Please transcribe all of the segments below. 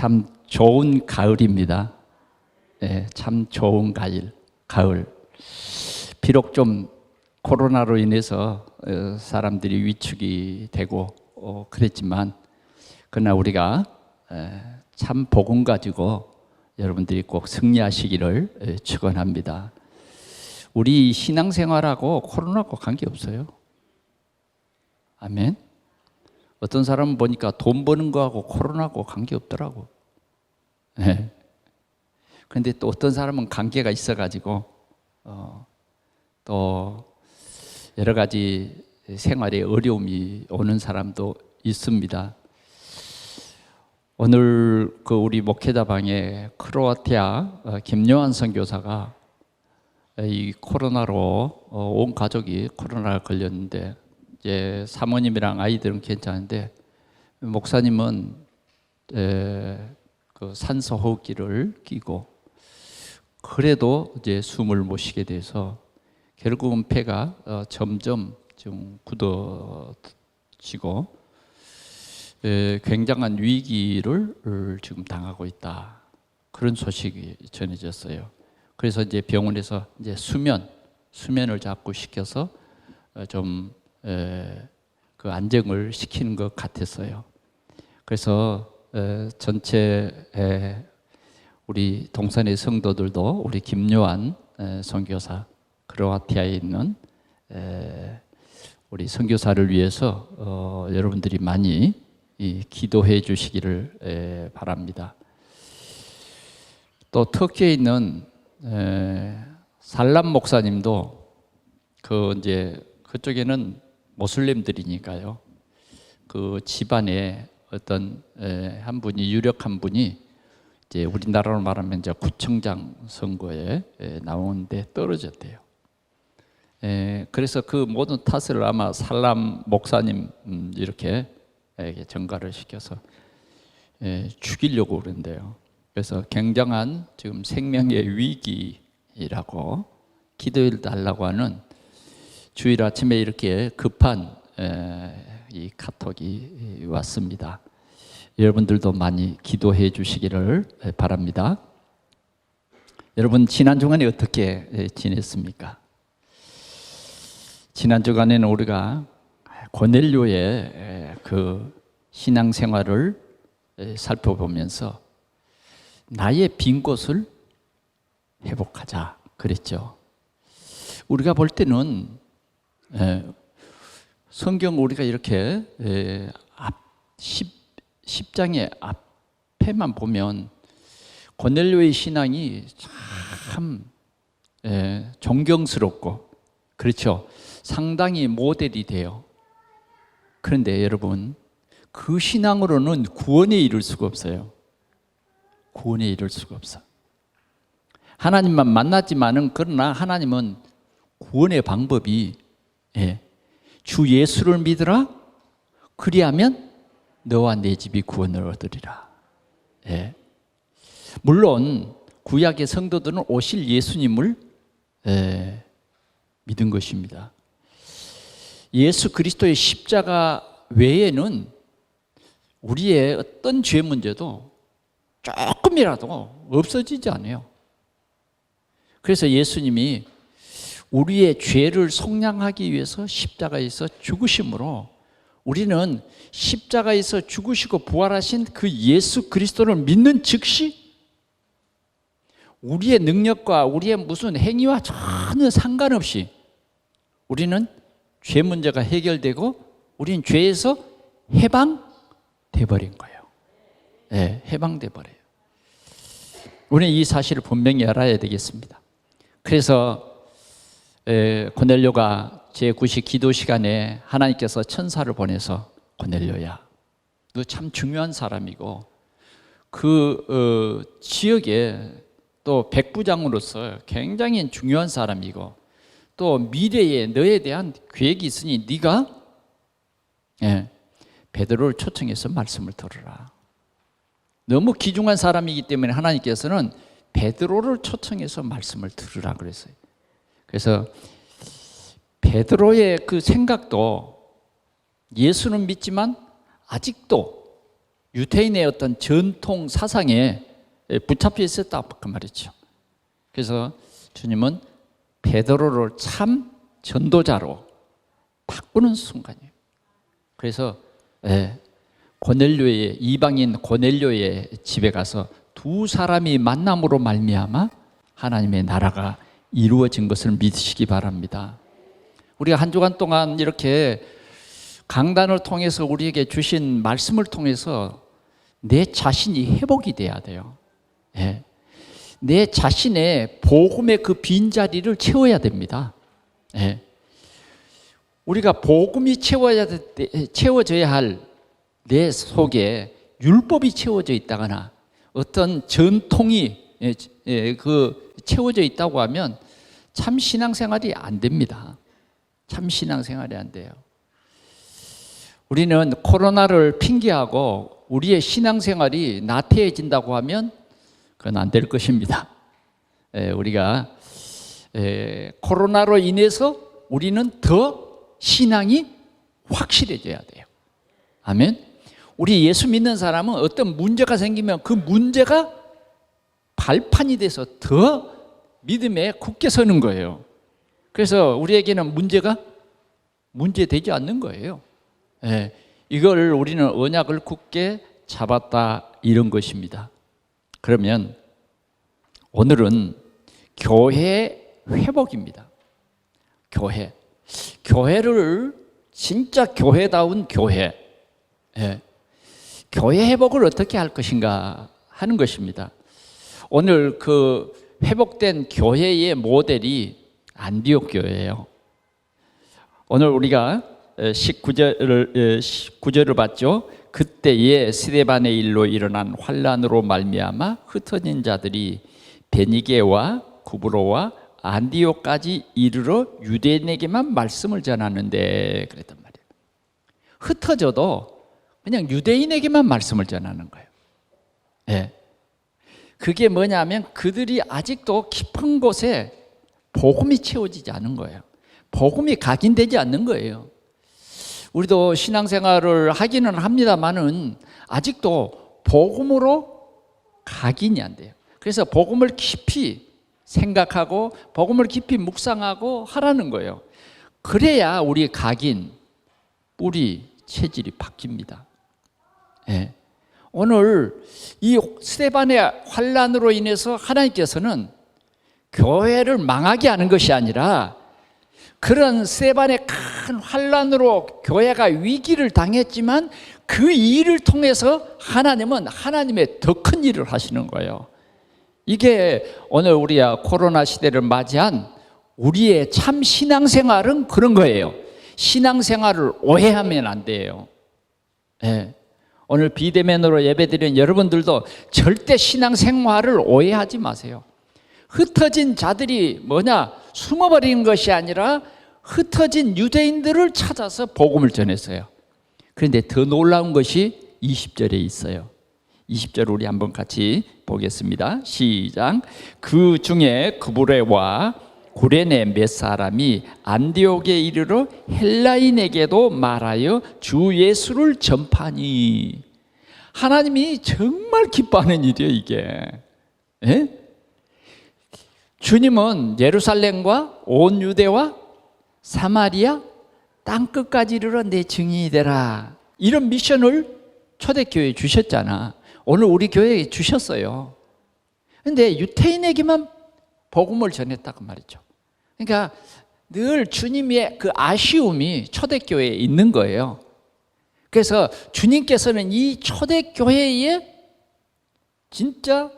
참 좋은 가을입니다. 참 좋은 가을. 비록 좀 코로나로 인해서 사람들이 위축이 되고 그랬지만, 그러나 우리가 참 복음 가지고 여러분들이 꼭 승리하시기를 축원합니다. 우리 신앙생활하고 코로나하고 관계없어요. 아멘. 어떤 사람은 보니까 돈 버는 거하고 코로나하고 관계없더라고. 그런데 또 어떤 사람은 관계가 있어가지고 또 여러 가지 생활에 어려움이 오는 사람도 있습니다. 오늘 우리 목회자방에 크로아티아 김요한 선교사가 이 코로나로 온 가족이 코로나에 걸렸는데, 이제 사모님이랑 아이들은 괜찮은데 목사님은 그 산소 호흡기를 끼고 그래도 이제 숨을 못 쉬게 돼서 결국은 폐가 점점 좀 굳어지고 굉장한 위기를 지금 당하고 있다. 그런 소식이 전해졌어요. 그래서 이제 병원에서 이제 수면을 자꾸 시켜서 좀 그 안정을 시키는 것 같았어요. 그래서 전체 우리 동산의 성도들도 우리 김요한 선교사, 크로아티아에 있는 우리 선교사를 위해서 여러분들이 많이 기도해 주시기를 바랍니다. 또 터키에 있는 살람 목사님도 이제 그쪽에는 모슬림들이니까요. 그 집안에 어떤 한 분이, 유력한 분이 이제 우리나라로 말하면 이제 구청장 선거에 나오는데 떨어졌대요. 그래서 그 모든 탓을 아마 살람 목사님 이렇게 전가를 시켜서 죽이려고 그런대요. 그래서 굉장한 지금 생명의 위기라고 기도를 달라고 하는 주일 아침에 이렇게 급한 이 카톡이 왔습니다. 여러분들도 많이 기도해 주시기를 바랍니다. 여러분, 지난 주간에 어떻게 지냈습니까? 지난 주간에는 우리가 고넬료의 그 신앙생활을 살펴보면서 나의 빈 곳을 회복하자 그랬죠. 우리가 볼 때는 성경 우리가 이렇게 10장의 앞에만 보면 고넬료의 신앙이 참 존경스럽고, 그렇죠, 상당히 모델이 돼요. 그런데 여러분, 그 신앙으로는 구원에 이를 수가 없어요. 구원에 이를 수가 없어. 하나님만 만났지만은, 그러나 하나님은 구원의 방법이 주 예수를 믿으라, 그리하면 너와 내 집이 구원을 얻으리라. 물론 구약의 성도들은 오실 예수님을 믿은 것입니다. 예수 그리스도의 십자가 외에는 우리의 어떤 죄 문제도 조금이라도 없어지지 않아요. 그래서 예수님이 우리의 죄를 속량하기 위해서 십자가에서 죽으심으로, 우리는 십자가에서 죽으시고 부활하신 그 예수 그리스도를 믿는 즉시 우리의 능력과 우리의 무슨 행위와 전혀 상관없이 우리는 죄 문제가 해결되고 우리는 죄에서 해방돼 버린 거예요. 해방돼 버려요. 우리는 이 사실을 분명히 알아야 되겠습니다. 그래서 고넬료가 제9시 기도 시간에 하나님께서 천사를 보내서, 고넬료야, 너 참 중요한 사람이고 그 지역에 또 백부장으로서 굉장히 중요한 사람이고 또 미래에 너에 대한 계획이 있으니 네가 베드로를 초청해서 말씀을 들으라. 너무 귀중한 사람이기 때문에 하나님께서는 베드로를 초청해서 말씀을 들으라 그랬어요. 그래서 베드로의 그 생각도, 예수는 믿지만 아직도 유대인의 어떤 전통 사상에 붙잡혀 있었다 그 말이죠. 그래서 주님은 베드로를 참 전도자로 바꾸는 순간이에요. 그래서 고넬료의 이방인 고넬료의 집에 가서 두 사람이 만남으로 말미암아 하나님의 나라가 이루어진 것을 믿으시기 바랍니다. 우리가 한 주간 동안 이렇게 강단을 통해서 우리에게 주신 말씀을 통해서 내 자신이 회복이 돼야 돼요. 내 자신의 복음의 그 빈자리를 채워야 됩니다. 우리가 복음이 채워져야 할 내 속에 율법이 채워져 있다거나 어떤 전통이 채워져 있다고 하면 참 신앙생활이 안 됩니다. 참 신앙생활이 안 돼요. 우리는 코로나를 핑계하고 우리의 신앙생활이 나태해진다고 하면 그건 안 될 것입니다. 우리가 코로나로 인해서 우리는 더 신앙이 확실해져야 돼요. 아멘. 우리 예수 믿는 사람은 어떤 문제가 생기면 그 문제가 발판이 돼서 더 믿음에 굳게 서는 거예요. 그래서 우리에게는 문제가 문제되지 않는 거예요. 이걸 우리는 언약을 굳게 잡았다 이런 것입니다. 그러면 오늘은 교회 회복입니다. 교회를 진짜 교회다운 교회, 교회 회복을 어떻게 할 것인가 하는 것입니다. 오늘 그 회복된 교회의 모델이 안디옥 교회예요. 오늘 우리가 19절을 봤죠. 그때에 스데반의 일로 일어난 환란으로 말미암아 흩어진 자들이 베니게와 구브로와 안디옥까지 이르러 유대인에게만 말씀을 전하는데 그랬단 말이에요. 흩어져도 그냥 유대인에게만 말씀을 전하는 거예요. 그게 뭐냐면 그들이 아직도 깊은 곳에 복음이 채워지지 않은 거예요. 복음이 각인되지 않는 거예요. 우리도 신앙생활을 하기는 합니다만은 아직도 복음으로 각인이 안 돼요. 그래서 복음을 깊이 생각하고 복음을 깊이 묵상하고 하라는 거예요. 그래야 우리 각인, 뿌리, 체질이 바뀝니다. 오늘 이 스데반의 환란으로 인해서 하나님께서는 교회를 망하게 하는 것이 아니라 그런 스데반의 큰 환란으로 교회가 위기를 당했지만 그 일을 통해서 하나님은 하나님의 더 큰 일을 하시는 거예요. 이게 오늘 우리가 코로나 시대를 맞이한 우리의 참 신앙생활은 그런 거예요. 신앙생활을 오해하면 안 돼요. 오늘 비대면으로 예배드리는 여러분들도 절대 신앙생활을 오해하지 마세요. 흩어진 자들이 뭐냐? 숨어버리는 것이 아니라 흩어진 유대인들을 찾아서 복음을 전했어요. 그런데 더 놀라운 것이 20절에 있어요. 20절 우리 한번 같이 보겠습니다. 시작. 그 중에 구브레와 구레네 몇 사람이 안디옥에 이르러 헬라인에게도 말하여 주 예수를 전파하니. 하나님이 정말 기뻐하는 일이에요, 이게. 주님은 예루살렘과 온 유대와 사마리아 땅끝까지 이르러 내 증인이 되라. 이런 미션을 초대교회에 주셨잖아. 오늘 우리 교회에 주셨어요. 그런데 유대인에게만 복음을 전했다고 말이죠. 그러니까 늘 주님의 그 아쉬움이 초대교회에 있는 거예요. 그래서 주님께서는 이 초대교회에 진짜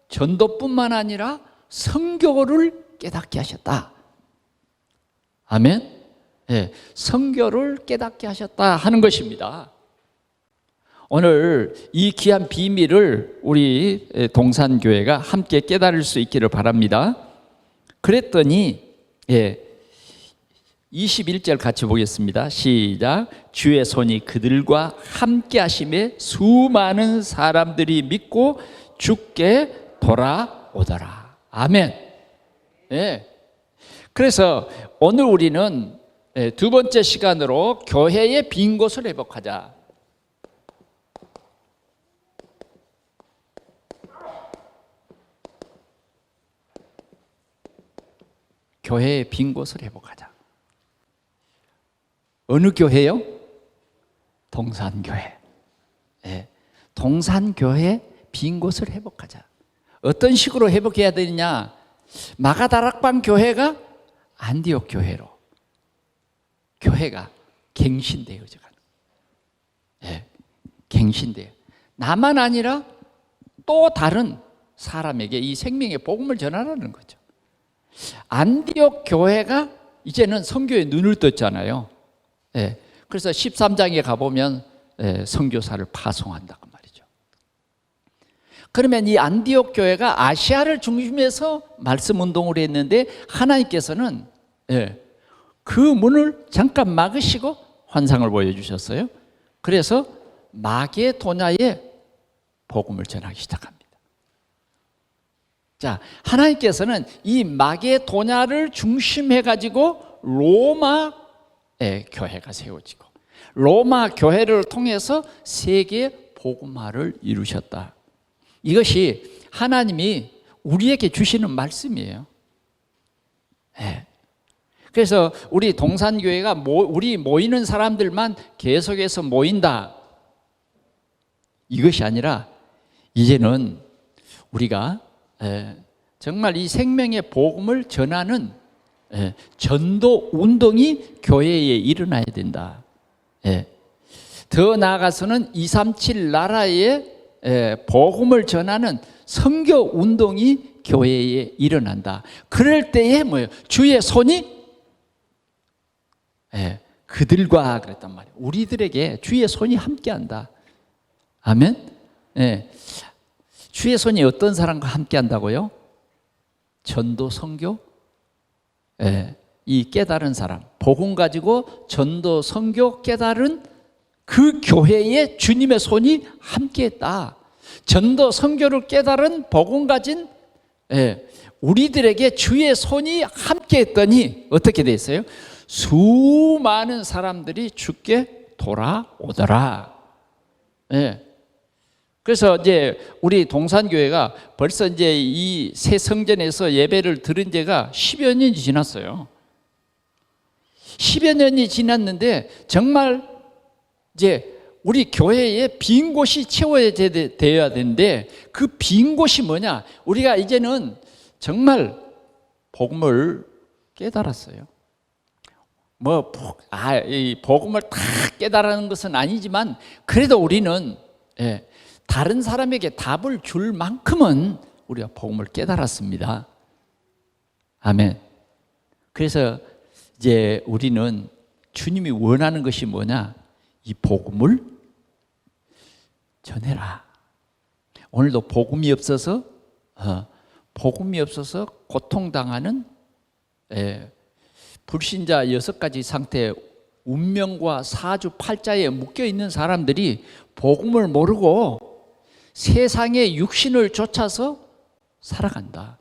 전도뿐만 아니라 선교를 깨닫게 하셨다. 아멘. 선교를 깨닫게 하셨다 하는 것입니다. 오늘 이 귀한 비밀을 우리 동산교회가 함께 깨달을 수 있기를 바랍니다. 그랬더니 21절 같이 보겠습니다. 시작. 주의 손이 그들과 함께 하심에 수많은 사람들이 믿고 주께 돌아오더라. 아멘. 그래서 오늘 우리는 두 번째 시간으로 교회의 빈 곳을 회복하자. 교회의 빈 곳을 회복하자. 어느 교회요? 동산교회. 예, 동산교회 빈 곳을 회복하자. 어떤 식으로 회복해야 되느냐? 마가다락방 교회가 안디옥 교회로 교회가 갱신되어져 가는. 예, 갱신돼요. 나만 아니라 또 다른 사람에게 이 생명의 복음을 전하라는 거죠. 안디옥 교회가 이제는 선교에 눈을 떴잖아요. 예, 그래서 13장에 가보면 선교사를 파송한다고 말이죠. 그러면 이 안디옥 교회가 아시아를 중심해서 말씀 운동을 했는데 하나님께서는 그 문을 잠깐 막으시고 환상을 보여주셨어요. 그래서 마게도냐에 복음을 전하기 시작합니다. 자, 하나님께서는 이 마게도냐를 중심해 가지고 로마의 교회가 세워지고 로마 교회를 통해서 세계 복음화를 이루셨다. 이것이 하나님이 우리에게 주시는 말씀이에요. 네. 그래서 우리 동산교회가 우리 모이는 사람들만 계속해서 모인다, 이것이 아니라 이제는 우리가 정말 이 생명의 복음을 전하는 전도 운동이 교회에 일어나야 된다. 더 나아가서는 237 나라에 복음을 전하는 선교 운동이 교회에 일어난다. 그럴 때에 뭐예요? 주의 손이 그들과 그랬단 말이에요. 우리들에게 주의 손이 함께한다. 아멘. 주의 손이 어떤 사람과 함께한다고요? 전도 선교, 이 깨달은 사람, 복음 가지고 전도 선교 깨달은 그 교회에 주님의 손이 함께했다. 전도 선교를 깨달은 복음 가진 우리들에게 주의 손이 함께했더니 어떻게 됐어요? 수많은 사람들이 주께 돌아오더라. 그래서 이제 우리 동산교회가 벌써 이제 이 새 성전에서 예배를 드린 지가 10여 년이 지났어요. 10여 년이 지났는데 정말 이제 우리 교회에 빈 곳이 채워져야 되는데 그 빈 곳이 뭐냐? 우리가 이제는 정말 복음을 깨달았어요. 이 복음을 다 깨달은 것은 아니지만 그래도 우리는 다른 사람에게 답을 줄 만큼은 우리가 복음을 깨달았습니다. 아멘. 그래서 이제 우리는 주님이 원하는 것이 뭐냐? 이 복음을 전해라. 오늘도 복음이 없어서 고통당하는 불신자 6가지 상태, 운명과 사주팔자에 묶여있는 사람들이 복음을 모르고 세상의 육신을 쫓아서 살아간다.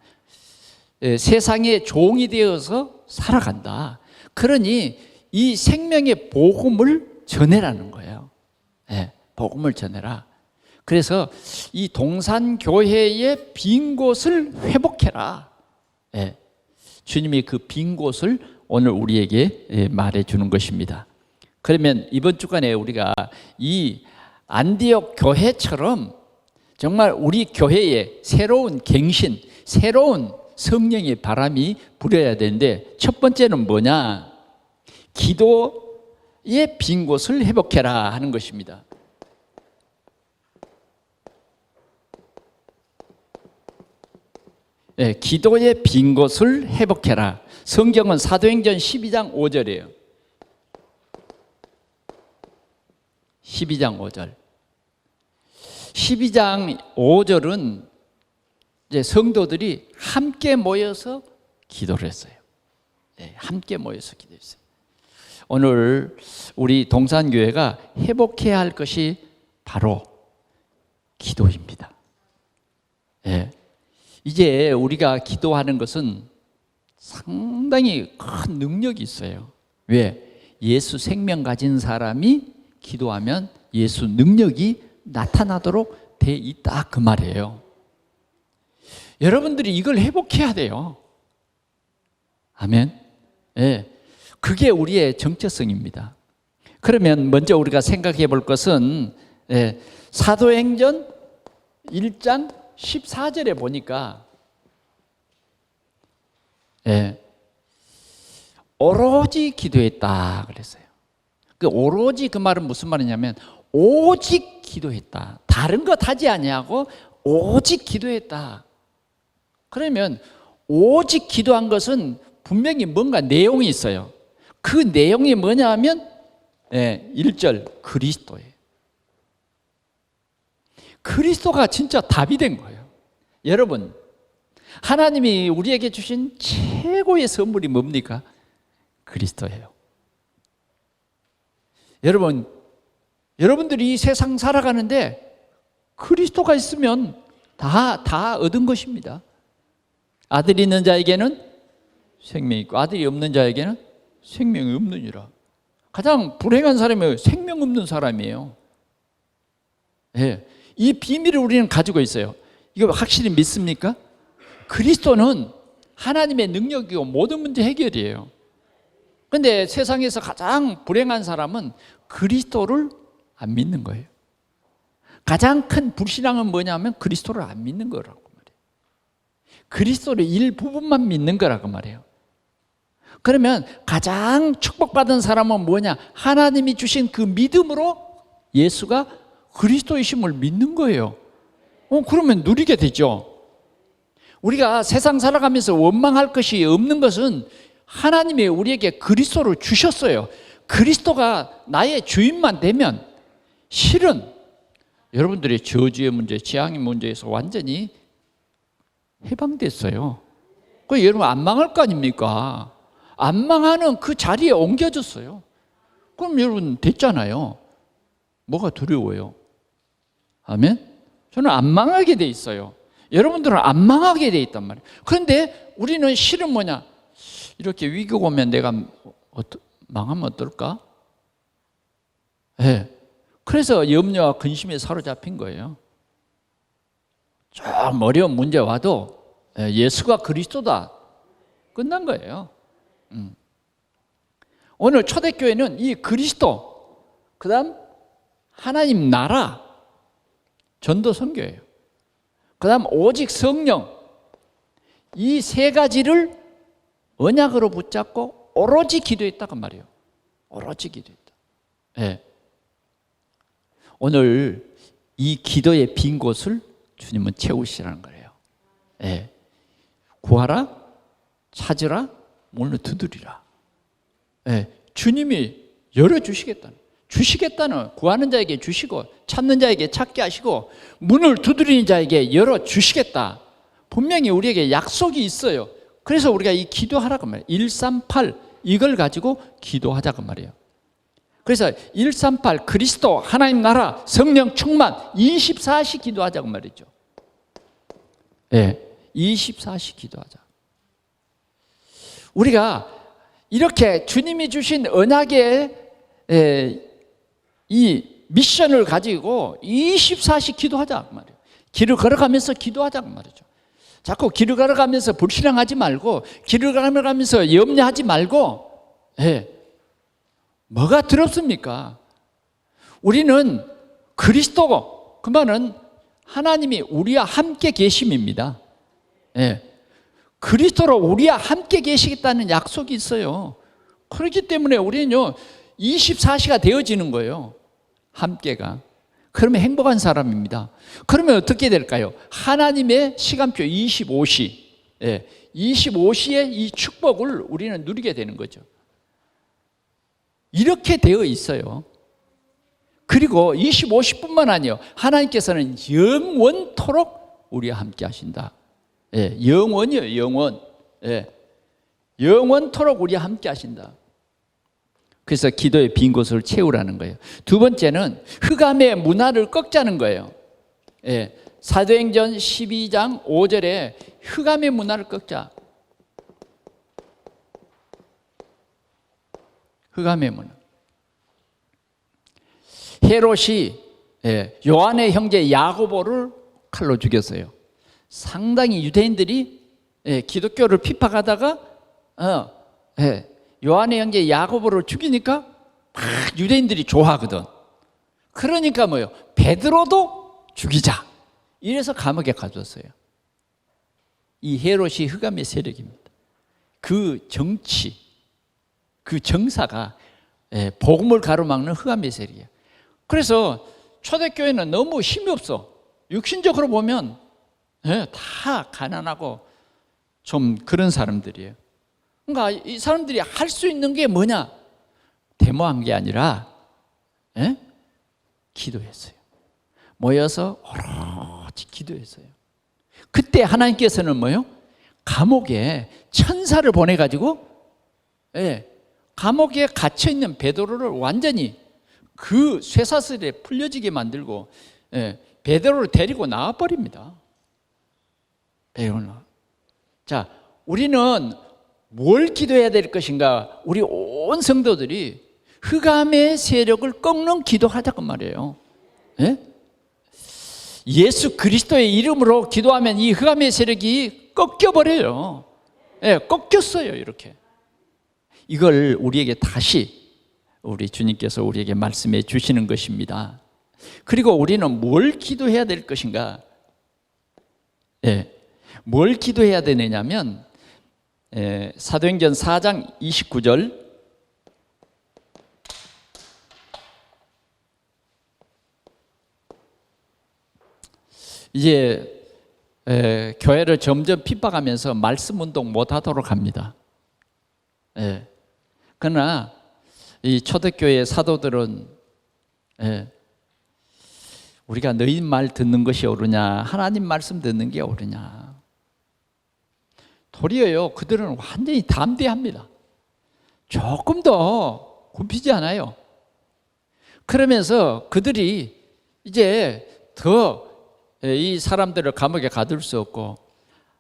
세상의 종이 되어서 살아간다. 그러니 이 생명의 복음을 전해라는 거예요. 복음을 전해라. 그래서 이 동산교회의 빈 곳을 회복해라. 주님이 그 빈 곳을 오늘 우리에게 말해주는 것입니다. 그러면 이번 주간에 우리가 이 안디옥 교회처럼 정말 우리 교회에 새로운 갱신, 새로운 성령의 바람이 불어야 되는데 첫 번째는 뭐냐? 기도의 빈 곳을 회복해라 하는 것입니다. 기도의 빈 곳을 회복해라. 성경은 사도행전 12장 5절이에요. 12장 5절. 12장 5절은 이제 성도들이 함께 모여서 기도를 했어요. 함께 모여서 기도했어요. 오늘 우리 동산교회가 회복해야 할 것이 바로 기도입니다. 이제 우리가 기도하는 것은 상당히 큰 능력이 있어요. 왜? 예수 생명 가진 사람이 기도하면 예수 능력이 나타나도록 돼 있다, 그 말이에요. 여러분들이 이걸 회복해야 돼요. 아멘. 예. 그게 우리의 정체성입니다. 그러면 먼저 우리가 생각해 볼 것은 사도행전 1장 14절에 보니까 오로지 기도했다 그랬어요. 그 오로지 그 말은 무슨 말이냐면 오직 기도했다. 다른 것 하지 아니하고 오직 기도했다. 그러면 오직 기도한 것은 분명히 뭔가 내용이 있어요. 그 내용이 뭐냐 하면 1절 그리스도예요. 그리스도가 진짜 답이 된 거예요. 여러분, 하나님이 우리에게 주신 최고의 선물이 뭡니까? 그리스도예요. 여러분들이 이 세상 살아가는데 그리스도가 있으면 다 얻은 것입니다. 아들이 있는 자에게는 생명이 있고 아들이 없는 자에게는 생명이 없느니라. 가장 불행한 사람이 생명 없는 사람이에요. 이 비밀을 우리는 가지고 있어요. 이거 확실히 믿습니까? 그리스도는 하나님의 능력이고 모든 문제 해결이에요. 그런데 세상에서 가장 불행한 사람은 그리스도를 안 믿는 거예요. 가장 큰 불신앙은 뭐냐면 그리스도를 안 믿는 거라고 말해요. 그리스도를 일부분만 믿는 거라고 말해요. 그러면 가장 축복받은 사람은 뭐냐? 하나님이 주신 그 믿음으로 예수가 그리스도이심을 믿는 거예요. 그러면 누리게 되죠. 우리가 세상 살아가면서 원망할 것이 없는 것은 하나님이 우리에게 그리스도를 주셨어요. 그리스도가 나의 주인만 되면 실은 여러분들의 저주의 문제, 재앙의 문제에서 완전히 해방됐어요. 그 여러분 안 망할 거 아닙니까? 안 망하는 그 자리에 옮겨졌어요. 그럼 여러분 됐잖아요. 뭐가 두려워요? 아멘? 저는 안 망하게 돼 있어요. 여러분들은 안 망하게 돼 있단 말이에요. 그런데 우리는 실은 뭐냐? 이렇게 위기가 오면 내가 망하면 어떨까? 그래서 염려와 근심에 사로잡힌 거예요. 좀 어려운 문제 와도 예수가 그리스도다. 끝난 거예요. 오늘 초대교회는 이 그리스도, 그 다음 하나님 나라, 전도 선교예요. 그 다음 오직 성령, 이 세 가지를 언약으로 붙잡고 오로지 기도했다고 말이에요. 오로지 기도했다. 오늘 이 기도의 빈 곳을 주님은 채우시라는 거예요. 구하라, 찾으라, 문을 두드리라. 주님이 주시겠다는 구하는 자에게 주시고 찾는 자에게 찾게 하시고 문을 두드리는 자에게 열어주시겠다. 분명히 우리에게 약속이 있어요. 그래서 우리가 이 기도하라고 말이에요. 138 이걸 가지고 기도하자고 말이에요. 그래서 138 그리스도, 하나님 나라, 성령 충만 24시 기도하자고 말이죠. 24시 기도하자. 우리가 이렇게 주님이 주신 언약의 이 미션을 가지고 24시 기도하자 말이에요. 길을 걸어가면서 기도하자 말이죠. 자꾸 길을 걸어가면서 불신앙하지 말고 길을 걸어가면서 염려하지 말고 뭐가 두렵습니까? 우리는 그리스도고 그 말은 하나님이 우리와 함께 계심입니다. 그리스도로 우리와 함께 계시겠다는 약속이 있어요. 그렇기 때문에 우리는요 24시가 되어지는 거예요. 함께가. 그러면 행복한 사람입니다. 그러면 어떻게 될까요? 하나님의 시간표 25시 25시의 이 축복을 우리는 누리게 되는 거죠. 이렇게 되어 있어요. 그리고 25시뿐만 아니에요. 하나님께서는 영원토록 우리와 함께 하신다. 영원이에요. 영원. 영원토록 우리와 함께 하신다. 그래서 기도의 빈 곳을 채우라는 거예요. 두 번째는 흑암의 문화를 꺾자는 거예요. 사도행전 12장 5절에 흑암의 문화를 꺾자. 흑암의 문화. 헤롯이 요한의 형제 야고보를 칼로 죽였어요. 상당히 유대인들이 기독교를 핍박하다가 예, 요한의 형제 야고보를 죽이니까 막 유대인들이 좋아하거든. 그러니까 뭐요? 베드로도 죽이자. 이래서 감옥에 가뒀어요. 이 헤롯이 흑암의 세력입니다. 그 정치, 그 정사가 복음을 가로막는 흑암의 세력이에요. 그래서 초대교회는 너무 힘이 없어. 육신적으로 보면 다 가난하고 좀 그런 사람들이에요. 그러니까 이 사람들이 할 수 있는 게 뭐냐? 데모한 게 아니라 기도했어요. 모여서 오롯이 기도했어요. 그때 하나님께서는 뭐요? 감옥에 천사를 보내가지고 감옥에 갇혀있는 베드로를 완전히 그 쇠사슬에 풀려지게 만들고 베드로를 데리고 나와버립니다. 자, 우리는 뭘 기도해야 될 것인가? 우리 온 성도들이 흑암의 세력을 꺾는 기도하자고 말이에요. 예수 그리스도의 이름으로 기도하면 이 흑암의 세력이 꺾여버려요. 꺾였어요. 이렇게. 이걸 우리에게 다시 우리 주님께서 우리에게 말씀해 주시는 것입니다. 그리고 우리는 뭘 기도해야 될 것인가? 뭘 기도해야 되느냐면 사도행전 4장 29절 이제 교회를 점점 핍박하면서 말씀 운동 못하도록 합니다. 그러나 이 초대교회 사도들은 우리가 너희 말 듣는 것이 옳으냐 하나님 말씀 듣는 게 옳으냐. 도리어요, 그들은 완전히 담대합니다. 조금 더 굽히지 않아요. 그러면서 그들이 이제 더 이 사람들을 감옥에 가둘 수 없고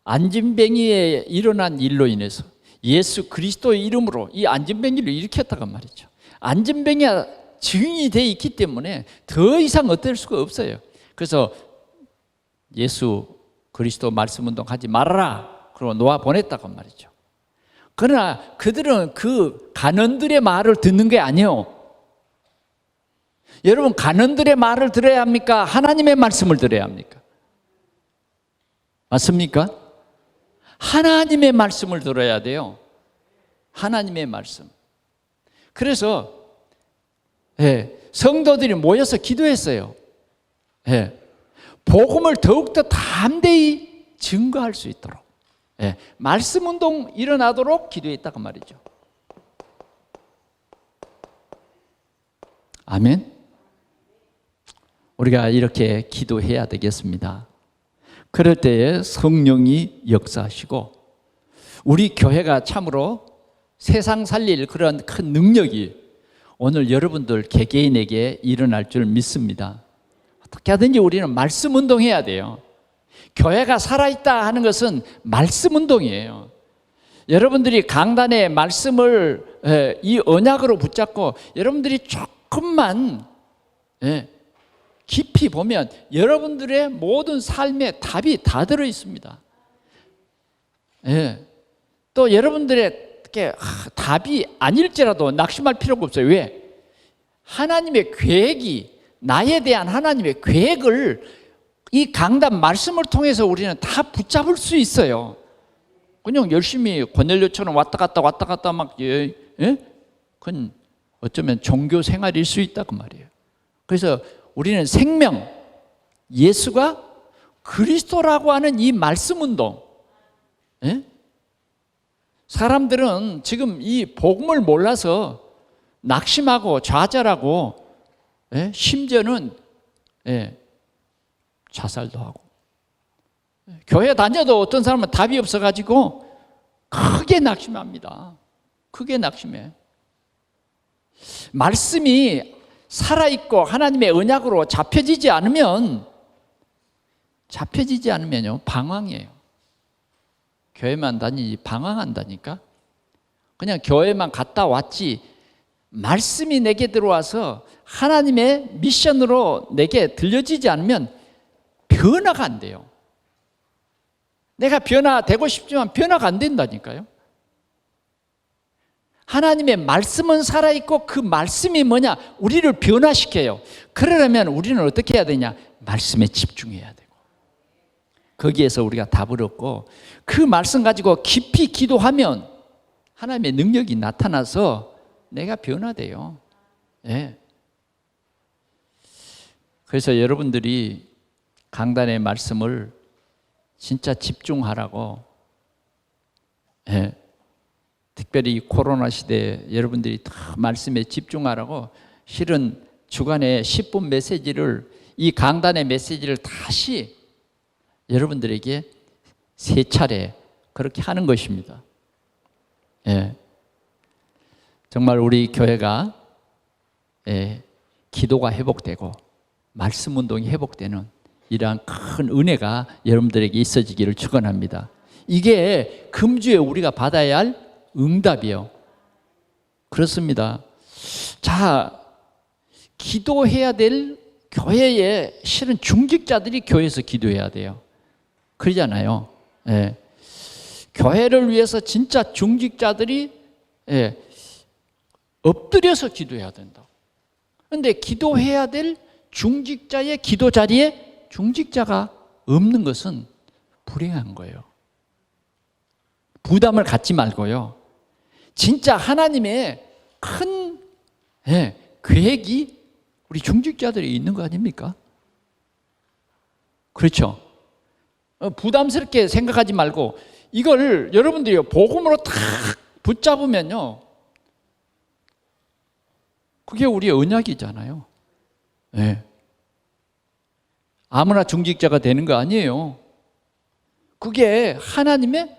안진뱅이에 일어난 일로 인해서 예수 그리스도의 이름으로 이 안진뱅이를 일으켰다고 말이죠. 안진뱅이가 증인이 되어 있기 때문에 더 이상 어떨 수가 없어요. 그래서 예수 그리스도 말씀 운동하지 말아라 그러고 놓아 보냈다고 말이죠. 그러나 그들은 그 간원들의 말을 듣는 게 아니에요. 여러분, 간원들의 말을 들어야 합니까? 하나님의 말씀을 들어야 합니까? 맞습니까? 하나님의 말씀을 들어야 돼요. 하나님의 말씀. 그래서 성도들이 모여서 기도했어요. 복음을 더욱더 담대히 증거할 수 있도록 말씀 운동 일어나도록 기도했다고 말이죠. 아멘. 우리가 이렇게 기도해야 되겠습니다. 그럴 때에 성령이 역사하시고 우리 교회가 참으로 세상 살릴 그런 큰 능력이 오늘 여러분들 개개인에게 일어날 줄 믿습니다. 어떻게 하든지 우리는 말씀 운동해야 돼요. 교회가 살아있다 하는 것은 말씀 운동이에요. 여러분들이 강단의 말씀을 이 언약으로 붙잡고 여러분들이 조금만 깊이 보면 여러분들의 모든 삶의 답이 다 들어 있습니다. 또 여러분들의 답이 아닐지라도 낙심할 필요가 없어요. 왜? 하나님의 계획이, 나에 대한 하나님의 계획을 이 강단 말씀을 통해서 우리는 다 붙잡을 수 있어요. 그냥 열심히 고넬료처럼 왔다 갔다 막 그건 어쩌면 종교 생활일 수 있다고 말이에요. 그래서 우리는 생명, 예수가 그리스도라고 하는 이 말씀 운동. 사람들은 지금 이 복음을 몰라서 낙심하고 좌절하고 심지어는 자살도 하고 교회 다녀도 어떤 사람은 답이 없어가지고 크게 낙심합니다. 크게 낙심해. 말씀이 살아있고 하나님의 언약으로 잡혀지지 않으면요 방황이에요. 교회만 다니지 방황한다니까. 그냥 교회만 갔다 왔지 말씀이 내게 들어와서 하나님의 미션으로 내게 들려지지 않으면 변화가 안 돼요. 내가 변화되고 싶지만 변화가 안 된다니까요. 하나님의 말씀은 살아있고 그 말씀이 뭐냐? 우리를 변화시켜요. 그러려면 우리는 어떻게 해야 되냐? 말씀에 집중해야 되고, 거기에서 우리가 답을 얻고 그 말씀 가지고 깊이 기도하면 하나님의 능력이 나타나서 내가 변화돼요. 예. 그래서 여러분들이 강단의 말씀을 진짜 집중하라고, 예. 특별히 코로나 시대에 여러분들이 다 말씀에 집중하라고 실은 주간에 10분 메시지를, 이 강단의 메시지를 다시 여러분들에게 3차례 그렇게 하는 것입니다. 예. 정말 우리 교회가 기도가 회복되고 말씀 운동이 회복되는 이러한 큰 은혜가 여러분들에게 있어지기를 축원합니다. 이게 금주에 우리가 받아야 할 응답이요. 그렇습니다. 자, 기도해야 될 교회에 실은 중직자들이 교회에서 기도해야 돼요. 그러잖아요. 예. 교회를 위해서 진짜 중직자들이 엎드려서 기도해야 된다. 그런데 기도해야 될 중직자의 기도 자리에 중직자가 없는 것은 불행한 거예요. 부담을 갖지 말고요. 진짜 하나님의 큰 계획이 우리 중직자들이 있는 거 아닙니까? 그렇죠? 부담스럽게 생각하지 말고 이걸 여러분들이 복음으로 탁 붙잡으면요, 그게 우리의 언약이잖아요. 네. 아무나 중직자가 되는 거 아니에요. 그게 하나님의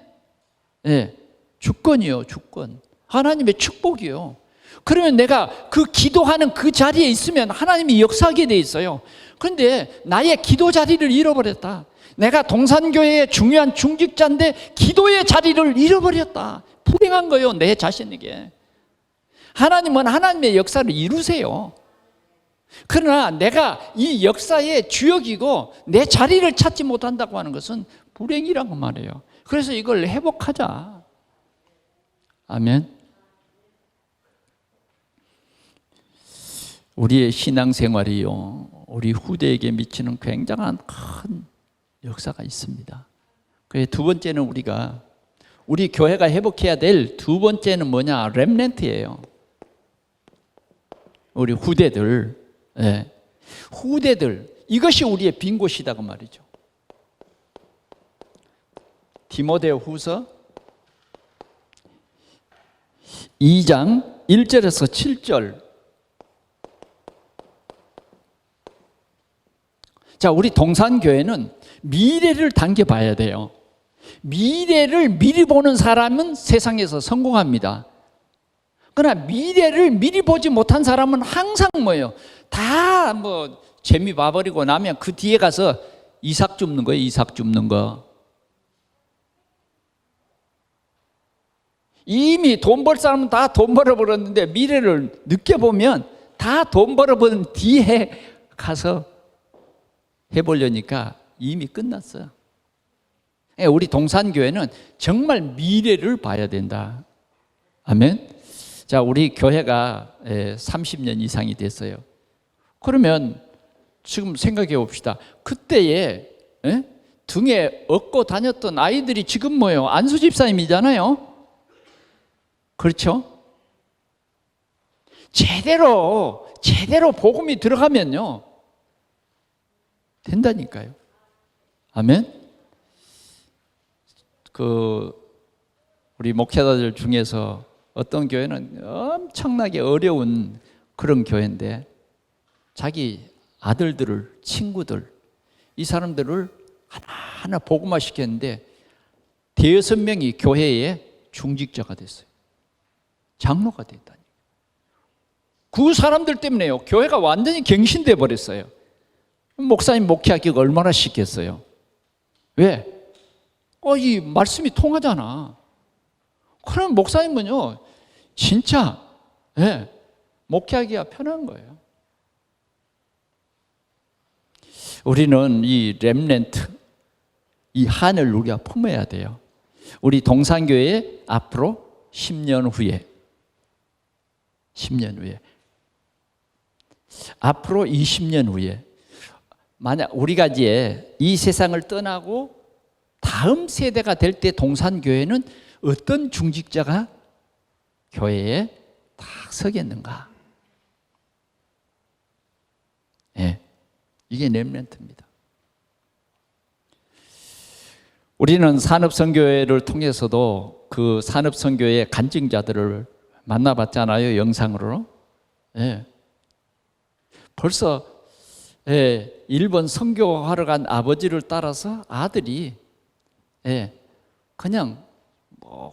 주권이요, 주권. 하나님의 축복이요. 그러면 내가 그 기도하는 그 자리에 있으면 하나님이 역사하게 돼 있어요. 그런데 나의 기도 자리를 잃어버렸다. 내가 동산교회의 중요한 중직자인데 기도의 자리를 잃어버렸다. 불행한 거예요, 내 자신에게. 하나님은 하나님의 역사를 이루세요. 그러나 내가 이 역사의 주역이고 내 자리를 찾지 못한다고 하는 것은 불행이라고 말해요. 그래서 이걸 회복하자. 아멘. 우리의 신앙생활이요, 우리 후대에게 미치는 굉장한 큰 역사가 있습니다. 그래서 두 번째는 우리 교회가 회복해야 될 두 번째는 뭐냐? 렘넌트예요. 우리 후대들, 후대들, 이것이 우리의 빈 곳이다고 말이죠. 디모데 후서 2장 1절에서 7절. 자, 우리 동산교회는 미래를 당겨봐야 돼요. 미래를 미리 보는 사람은 세상에서 성공합니다. 그러나 미래를 미리 보지 못한 사람은 항상 뭐예요? 다 재미 봐버리고 나면 그 뒤에 가서 이삭 줍는 거예요, 이삭 줍는 거. 이미 돈 벌 사람은 다 돈 벌어버렸는데 미래를 늦게 보면 다 돈 벌어버린 뒤에 가서 해보려니까 이미 끝났어요. 우리 동산교회는 정말 미래를 봐야 된다. 아멘. 자, 우리 교회가 30년 이상이 됐어요. 그러면 지금 생각해 봅시다. 그때에 등에 업고 다녔던 아이들이 지금 뭐예요? 안수 집사님이잖아요. 그렇죠? 제대로 복음이 들어가면요, 된다니까요. 아멘. 우리 목회자들 중에서 어떤 교회는 엄청나게 어려운 그런 교회인데 자기 아들들을, 친구들, 이 사람들을 하나하나 복음화 시켰는데 5명이 교회의 중직자가 됐어요. 장로가 됐다니. 그 사람들 때문에요, 교회가 완전히 갱신돼 버렸어요. 목사님 목회하기가 얼마나 쉽겠어요? 왜? 이 말씀이 통하잖아. 그럼 목사님은요, 진짜 목회하기가 편한 거예요. 우리는 이 렘넌트, 이 한을 우리가 품어야 돼요. 우리 동산교회 앞으로 10년 후에 10년 후에. 앞으로 20년 후에 만약 우리가 이제 이 세상을 떠나고 다음 세대가 될 때 동산교회는 어떤 중직자가 교회에 딱 서겠는가? 예, 이게 렘넌트입니다. 우리는 산업선교회를 통해서도 그 산업선교회 간증자들을 만나봤잖아요, 영상으로. 예. 벌써 일본 선교하러 간 아버지를 따라서 아들이 그냥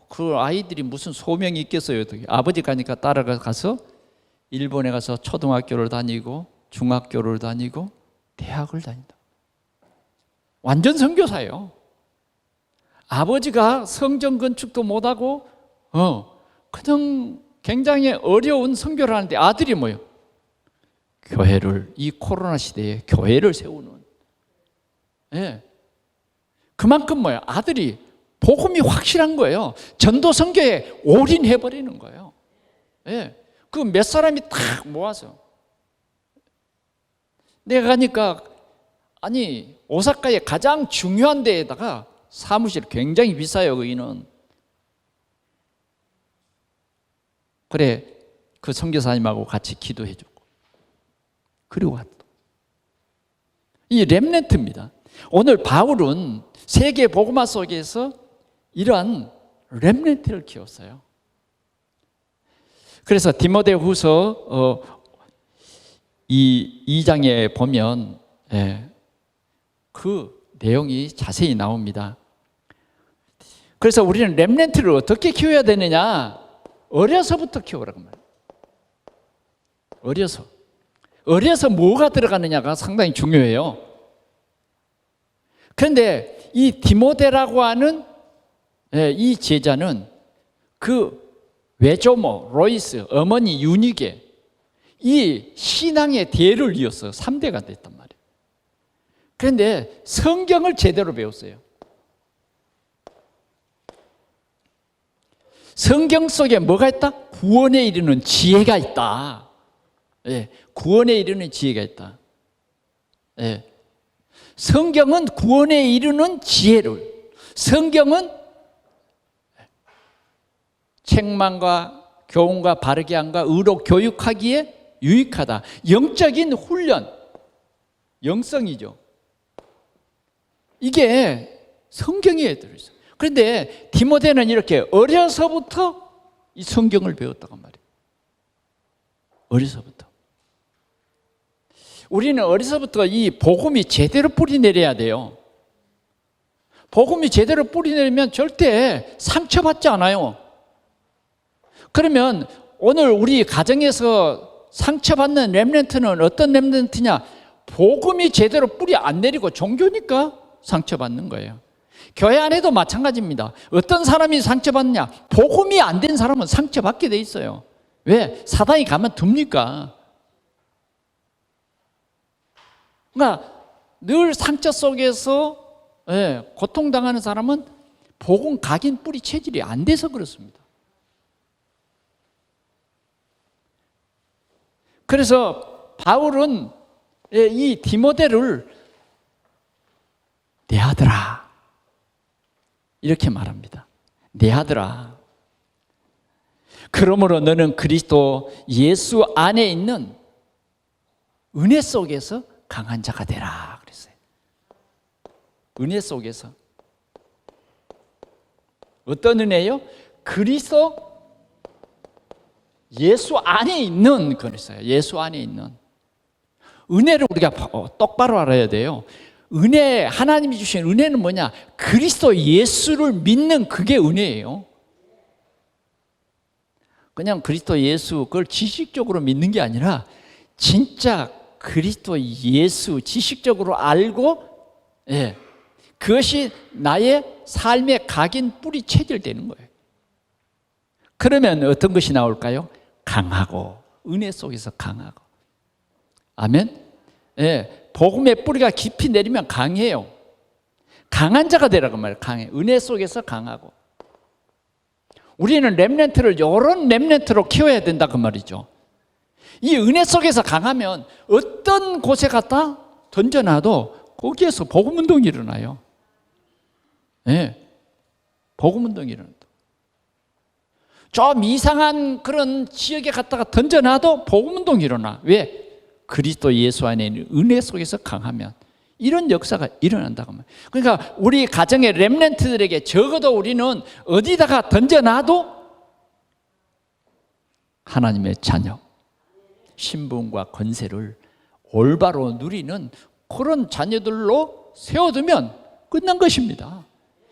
그 아이들이 무슨 소명이 있겠어요. 아버지 가니까 따라가서 일본에 가서 초등학교를 다니고 중학교를 다니고 대학을 다닌다. 완전 선교사예요. 아버지가 성전 건축도 못하고 그냥 굉장히 어려운 선교를 하는데 아들이 뭐예요? 교회를, 이 코로나 시대에 교회를 세우는. 그만큼 뭐예요? 아들이 복음이 확실한 거예요. 전도 선교에 올인해버리는 거예요. 그 몇 사람이 딱 모아서. 내가 가니까 아니 오사카의 가장 중요한 데에다가 사무실 굉장히 비싸요. 거기는. 그래 그 선교사님하고 같이 기도해주고 그리고 왔다. 이 렘넌트입니다. 오늘 바울은 세계 복음화 속에서 이러한 렘넌트를 키웠어요. 그래서 디모데후서 이 2장에 보면 그 내용이 자세히 나옵니다. 그래서 우리는 렘넌트를 어떻게 키워야 되느냐? 어려서부터 키우라고 말이에요. 어려서 뭐가 들어가느냐가 상당히 중요해요. 그런데 이 디모데라고 하는 이 제자는 그 외조모 로이스, 어머니 유니게 이 신앙의 대를 이었어요. 3대가 됐단 말이에요. 그런데 성경을 제대로 배웠어요. 성경 속에 뭐가 있다? 구원에 이르는 지혜가 있다. 구원에 이르는 지혜가 있다. 성경은 구원에 이르는 지혜를, 성경은 책망과 교훈과 바르게 함과 의로 교육하기에 유익하다. 영적인 훈련, 영성이죠. 이게 성경에 들어있어요. 그런데 디모데는 이렇게 어려서부터 이 성경을 배웠다고 말이에요. 어려서부터. 우리는 어려서부터 이 복음이 제대로 뿌리내려야 돼요. 복음이 제대로 뿌리내리면 절대 상처받지 않아요. 그러면 오늘 우리 가정에서 상처받는 렘넌트는 어떤 렘넌트냐? 복음이 제대로 뿌리 안 내리고 종교니까 상처받는 거예요. 교회 안에도 마찬가지입니다. 어떤 사람이 상처받느냐? 복음이 안 된 사람은 상처받게 돼 있어요. 왜? 사단이 가만둡니까? 그러니까 늘 상처 속에서 고통당하는 사람은 복음 각인 뿌리 체질이 안 돼서 그렇습니다. 그래서 바울은 이 디모데를 내 아들아 이렇게 말합니다. 내 아들아, 그러므로 너는 그리스도 예수 안에 있는 은혜 속에서 강한 자가 되라 그랬어요. 은혜 속에서. 어떤 은혜요? 그리스도 예수 안에 있는 그랬어요. 예수 안에 있는 은혜를 우리가 똑바로 알아야 돼요. 은혜, 하나님이 주신 은혜는 뭐냐? 그리스도 예수를 믿는 그게 은혜예요. 그냥 그리스도 예수 그걸 지식적으로 믿는 게 아니라 진짜 그리스도 예수 지식적으로 알고 그것이 나의 삶의 각인 뿌리 체질되는 거예요. 그러면 어떤 것이 나올까요? 강하고, 은혜 속에서 강하고. 아멘? 복음의 뿌리가 깊이 내리면 강해요. 강한 자가 되라고 말해요. 강해. 은혜 속에서 강하고. 우리는 렘넌트를 이런 렘넌트로 키워야 된다 그 말이죠. 이 은혜 속에서 강하면 어떤 곳에 갖다 던져놔도 거기에서 복음운동이 일어나요. 네. 복음운동이 일어난다. 좀 이상한 그런 지역에 갖다가 던져놔도 복음운동이 일어나. 왜? 그리스도 예수 안에 있는 은혜 속에서 강하면 이런 역사가 일어난다고 말이에요. 그러니까 우리 가정의 렘넌트들에게 적어도 우리는 어디다가 던져놔도 하나님의 자녀, 신분과 권세를 올바로 누리는 그런 자녀들로 세워두면 끝난 것입니다.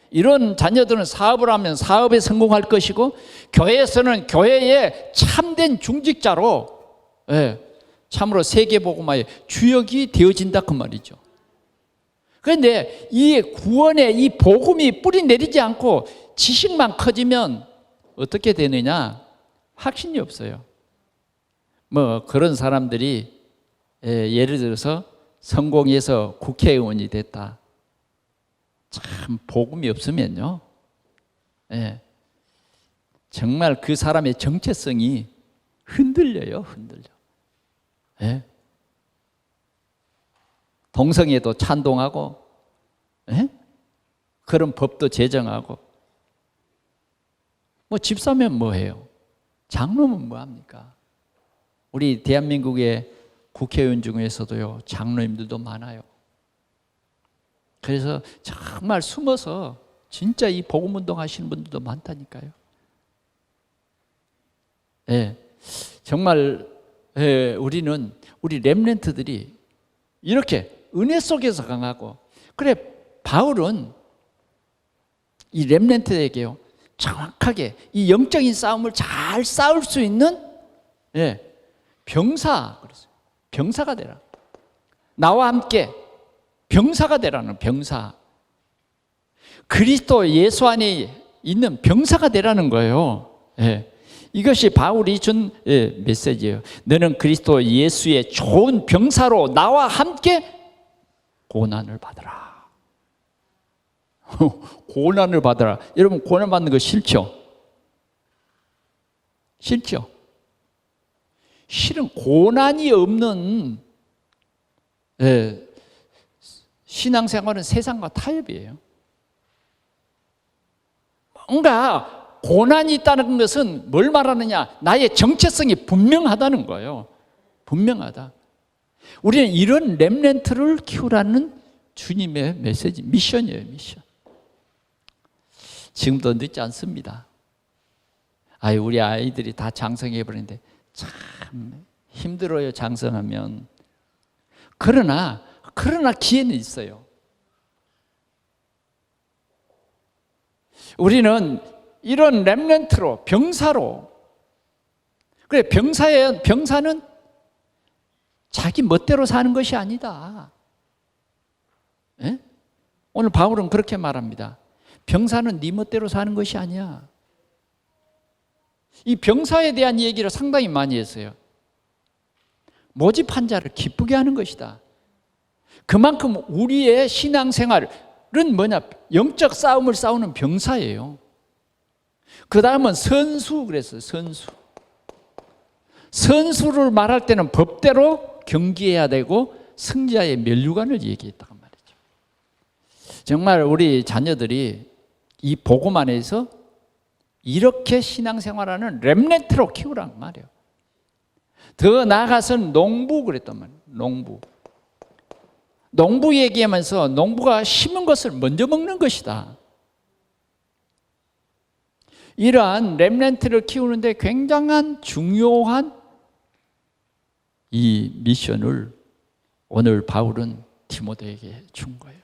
이런 자녀들은 사업을 하면 사업에 성공할 것이고, 교회에서는 교회의 참된 중직자로, 참으로 세계복음화의 주역이 되어진다 그 말이죠. 그런데 이 구원의 이 복음이 뿌리 내리지 않고 지식만 커지면 어떻게 되느냐? 확신이 없어요. 뭐 그런 사람들이 예를 들어서 성공해서 국회의원이 됐다. 참 복음이 없으면요, 정말 그 사람의 정체성이 흔들려요. 동성애도 찬동하고, 그런 법도 제정하고, 뭐 집사면 뭐해요? 장로면 뭐합니까? 우리 대한민국의 국회의원 중에서도요, 장로님들도 많아요. 그래서 정말 숨어서 진짜 이 복음운동 하시는 분들도 많다니까요. 정말 우리는, 우리 렘넌트들이 이렇게 은혜 속에서 강하고, 그래 바울은 이 렘넌트에게요, 정확하게 이 영적인 싸움을 잘 싸울 수 있는 병사, 그랬어요. 병사가 되라. 나와 함께 병사가 되라는, 병사. 그리스도 예수 안에 있는 병사가 되라는 거예요. 이것이 바울이 준 메시지예요. 너는 그리스도 예수의 좋은 병사로 나와 함께 고난을 받으라. 고난을 받으라. 여러분, 고난 받는 거 싫죠? 싫죠? 실은 고난이 없는 신앙생활은 세상과 타협이에요. 뭔가 고난이 있다는 것은 뭘 말하느냐? 나의 정체성이 분명하다는 거예요. 분명하다. 우리는 이런 렘넌트를 키우라는 주님의 메시지, 미션이에요. 미션. 지금도 늦지 않습니다. 우리 아이들이 다 장성해 버리는데 참 힘들어요, 장성하면. 그러나 기회는 있어요. 우리는 이런 렘넌트로, 병사로. 그래, 병사는 자기 멋대로 사는 것이 아니다. 오늘 바울은 그렇게 말합니다. 병사는 네 멋대로 사는 것이 아니야. 이 병사에 대한 얘기를 상당히 많이 했어요. 모집한 자를 기쁘게 하는 것이다. 그만큼 우리의 신앙생활은 뭐냐? 영적 싸움을 싸우는 병사예요. 그 다음은 선수 그랬어요. 선수를 말할 때는 법대로 경기해야 되고 승자의 면류관을 얘기했다고 말이죠. 정말 우리 자녀들이 이 복음 안에서 이렇게 신앙생활하는 렘넌트로 키우란 말이에요. 더 나아가서는 농부 그랬단 말이에요. 농부 얘기하면서 농부가 심은 것을 먼저 먹는 것이다. 이러한 렘넌트를 키우는데 굉장한 중요한 이 미션을 오늘 바울은 디모데에게 준 거예요.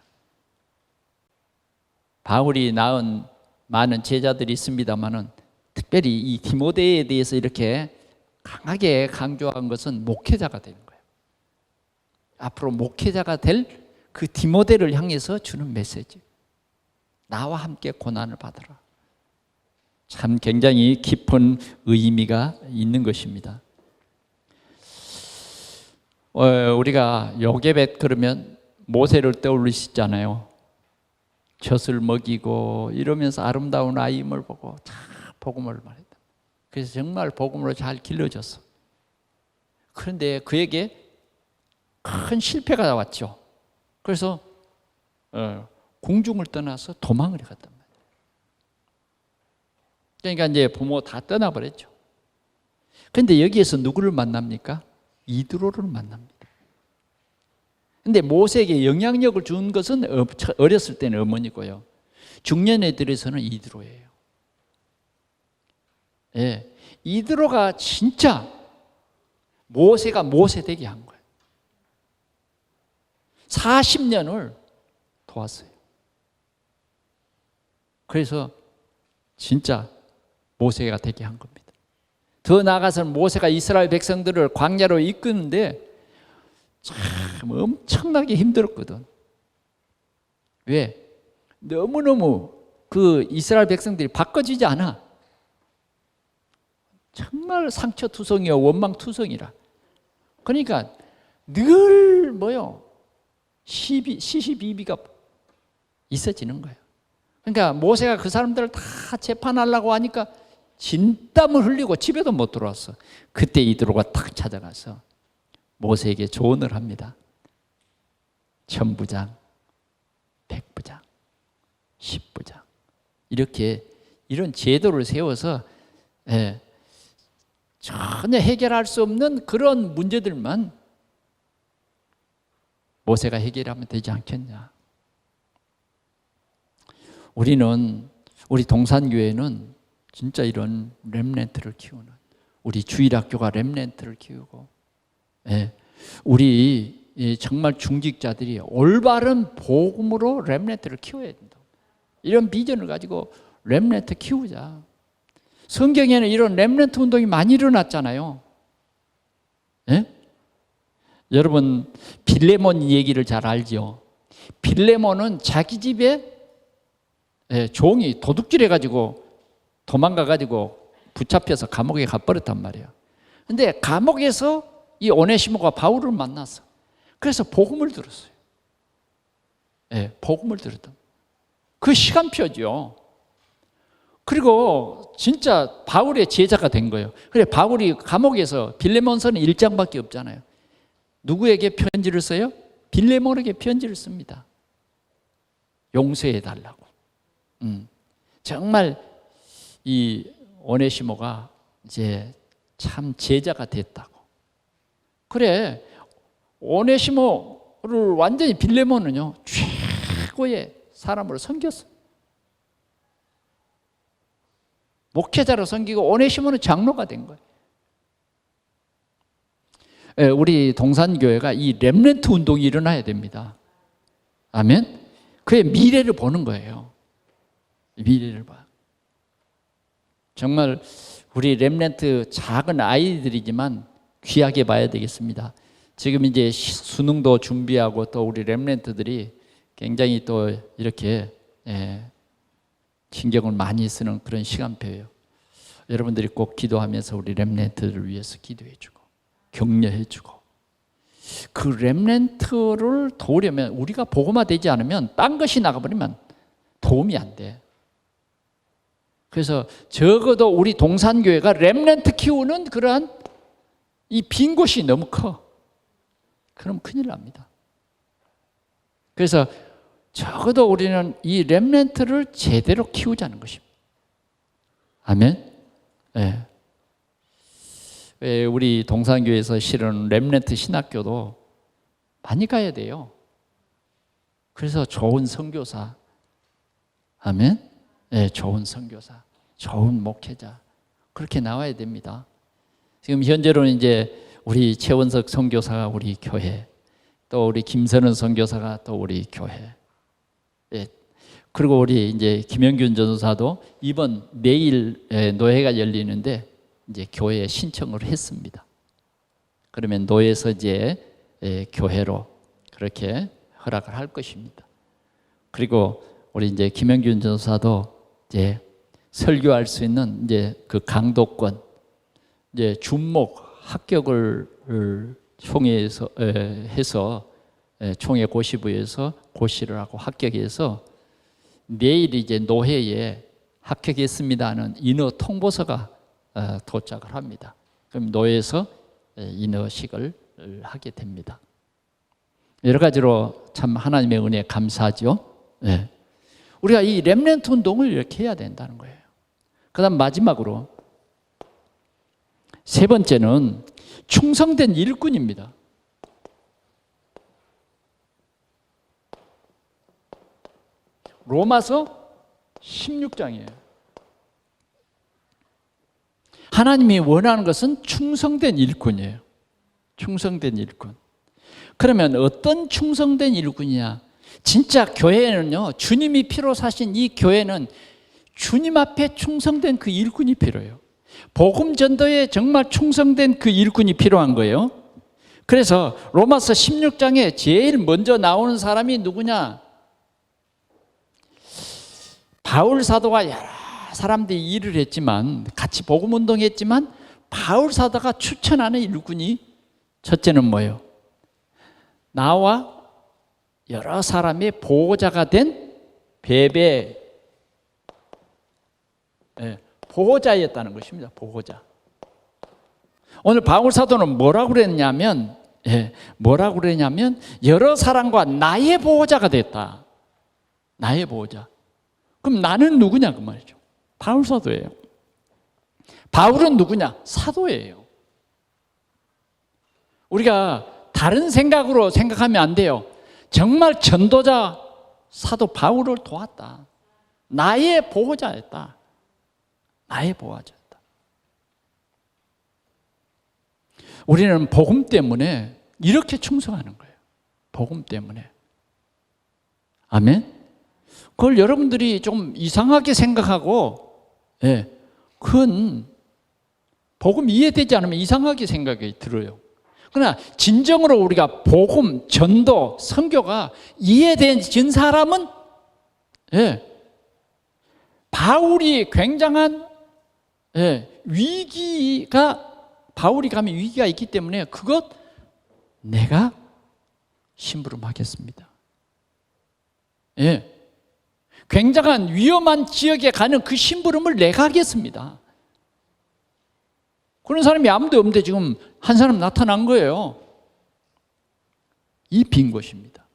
바울이 낳은 많은 제자들이 있습니다만은 특별히 이 디모데에 대해서 이렇게 강하게 강조한 것은 목회자가 되는 거예요. 앞으로 목회자가 될 그 디모데를 향해서 주는 메시지. 나와 함께 고난을 받아라. 참 굉장히 깊은 의미가 있는 것입니다. 우리가 요게벳 그러면 모세를 떠올리시잖아요. 젖을 먹이고 이러면서 아름다운 아이임을 보고 참 복음을 말했다. 그래서 정말 복음으로 잘 길러졌어. 그런데 그에게 큰 실패가 왔죠. 그래서 궁중을 떠나서 도망을 갔단 말이에요. 그러니까 이제 부모 다 떠나버렸죠. 그런데 여기에서 누구를 만납니까? 이드로를 만납니다. 근데 모세에게 영향력을 준 것은 어렸을 때는 어머니고요. 중년에 들어서는 이드로예요. 예, 이드로가 진짜 모세가 모세 되게 한 거예요. 40년을 도왔어요. 그래서 진짜 모세가 되게 한 겁니다. 더 나아가서는 모세가 이스라엘 백성들을 광야로 이끄는데 참 엄청나게 힘들었거든. 왜? 너무너무 그 이스라엘 백성들이 바꿔지지 않아. 정말 상처투성이요 원망투성이라. 그러니까 늘 시시비비가 있어지는 거예요. 그러니까 모세가 그 사람들을 다 재판하려고 하니까 진땀을 흘리고 집에도 못 들어왔어. 그때 이드로가 탁 찾아가서 모세에게 조언을 합니다. 천부장, 백부장, 십부장 이렇게 이런 제도를 세워서 전혀 해결할 수 없는 그런 문제들만 모세가 해결하면 되지 않겠냐. 우리 동산교회는 진짜 이런 렘넌트를 키우는, 우리 주일학교가 렘넌트를 키우고, 우리 정말 중직자들이 올바른 복음으로 렘넌트를 키워야 된다. 이런 비전을 가지고 렘넌트 키우자. 성경에는 이런 렘넌트 운동이 많이 일어났잖아요. 여러분 빌레몬 얘기를 잘 알죠. 빌레몬은 자기 집에 종이 도둑질해가지고 도망가가지고 붙잡혀서 감옥에 가버렸단 말이에요. 근데 감옥에서 이 오네시모가 바울을 만났어. 그래서 복음을 들었어요. 복음을 들었다. 그 시간표죠. 그리고 진짜 바울의 제자가 된 거예요. 그래 바울이 감옥에서 빌레몬서는 1장밖에 없잖아요. 누구에게 편지를 써요? 빌레몬에게 편지를 씁니다. 용서해 달라고. 정말 이 오네시모가 이제 참 제자가 됐다고. 그래 오네시모를 완전히 빌레몬은요 최고의 사람으로 섬겼어. 목회자로 섬기고 오네시모는 장로가 된 거예요. 우리 동산교회가 이 렘넌트 운동이 일어나야 됩니다. 아멘. 그의 미래를 보는 거예요. 미래를 봐. 정말 우리 렘넌트 작은 아이들이지만 귀하게 봐야 되겠습니다. 지금 이제 수능도 준비하고 또 우리 렘넌트들이 굉장히 또 이렇게 신경을 많이 쓰는 그런 시간표예요. 여러분들이 꼭 기도하면서 우리 렘넌트를 위해서 기도해주고 격려해주고, 그 렘넌트를 도우려면 우리가 복음화되지 않으면 딴 것이 나가버리면 도움이 안 돼. 그래서 적어도 우리 동산교회가 렘넌트 키우는 그러한 이 빈 곳이 너무 커. 그럼 큰일 납니다. 그래서 적어도 우리는 이 렘넌트를 제대로 키우자는 것입니다. 아멘. 우리 동산교회에서 실은 렘넌트 신학교도 많이 가야 돼요. 그래서 좋은 선교사, 아멘. 좋은 선교사, 좋은 목회자 그렇게 나와야 됩니다. 지금 현재로는 이제 우리 최원석 선교사가 우리 교회, 또 우리 김선은 선교사가 또 우리 교회. 그리고 우리 이제 김영균 전도사도 이번 내일 노회가 열리는데 이제 교회에 신청을 했습니다. 그러면 노회에서 이제 교회로 그렇게 허락을 할 것입니다. 그리고 우리 이제 김영균 전도사도 이제 설교할 수 있는 이제 그 강도권, 이제 준목 합격을 총회에서 해서 총회 고시부에서 고시를 하고 합격해서 내일 이제 노회에 합격했습니다 하는 인허 통보서가 도착을 합니다. 그럼 노예에서 인허식을 하게 됩니다. 여러 가지로 참 하나님의 은혜에 감사하죠. 네. 우리가 이 렘넌트 운동을 이렇게 해야 된다는 거예요. 그 다음 마지막으로 세 번째는 충성된 일꾼입니다. 로마서 16장이에요. 하나님이 원하는 것은 충성된 일꾼이에요. 충성된 일꾼. 그러면 어떤 충성된 일꾼이냐? 진짜 교회는요, 주님이 피로 사신 이 교회는 주님 앞에 충성된 그 일꾼이 필요해요. 복음 전도에 정말 충성된 그 일꾼이 필요한 거예요. 그래서 로마서 16장에 제일 먼저 나오는 사람이 누구냐? 바울 사도가 여러 사람들이 일을 했지만, 같이 복음 운동했지만 바울 사도가 추천하는 일꾼이 첫째는 뭐예요? 나와 여러 사람의 보호자가 된 베베, 보호자였다는 것입니다. 보호자. 오늘 바울 사도는 뭐라고 그랬냐면, 여러 사람과 나의 보호자가 됐다. 나의 보호자. 그럼 나는 누구냐 그 말이죠. 바울 사도예요. 바울은 누구냐? 사도예요. 우리가 다른 생각으로 생각하면 안 돼요. 정말 전도자 사도 바울을 도왔다. 나의 보호자였다. 나의 보호자였다. 우리는 복음 때문에 이렇게 충성하는 거예요. 복음 때문에. 아멘? 그걸 여러분들이 좀 이상하게 생각하고, 그건 복음 이해되지 않으면 이상하게 생각이 들어요. 그러나 진정으로 우리가 복음, 전도, 선교가 이해된 사람은, 바울이 굉장한 바울이 가면 위기가 있기 때문에 그것 내가 심부름하겠습니다. 굉장한 위험한 지역에 가는 그 심부름을 내가 하겠습니다. 그런 사람이 아무도 없는데 지금 한 사람 나타난 거예요. 이 빈 곳입니다.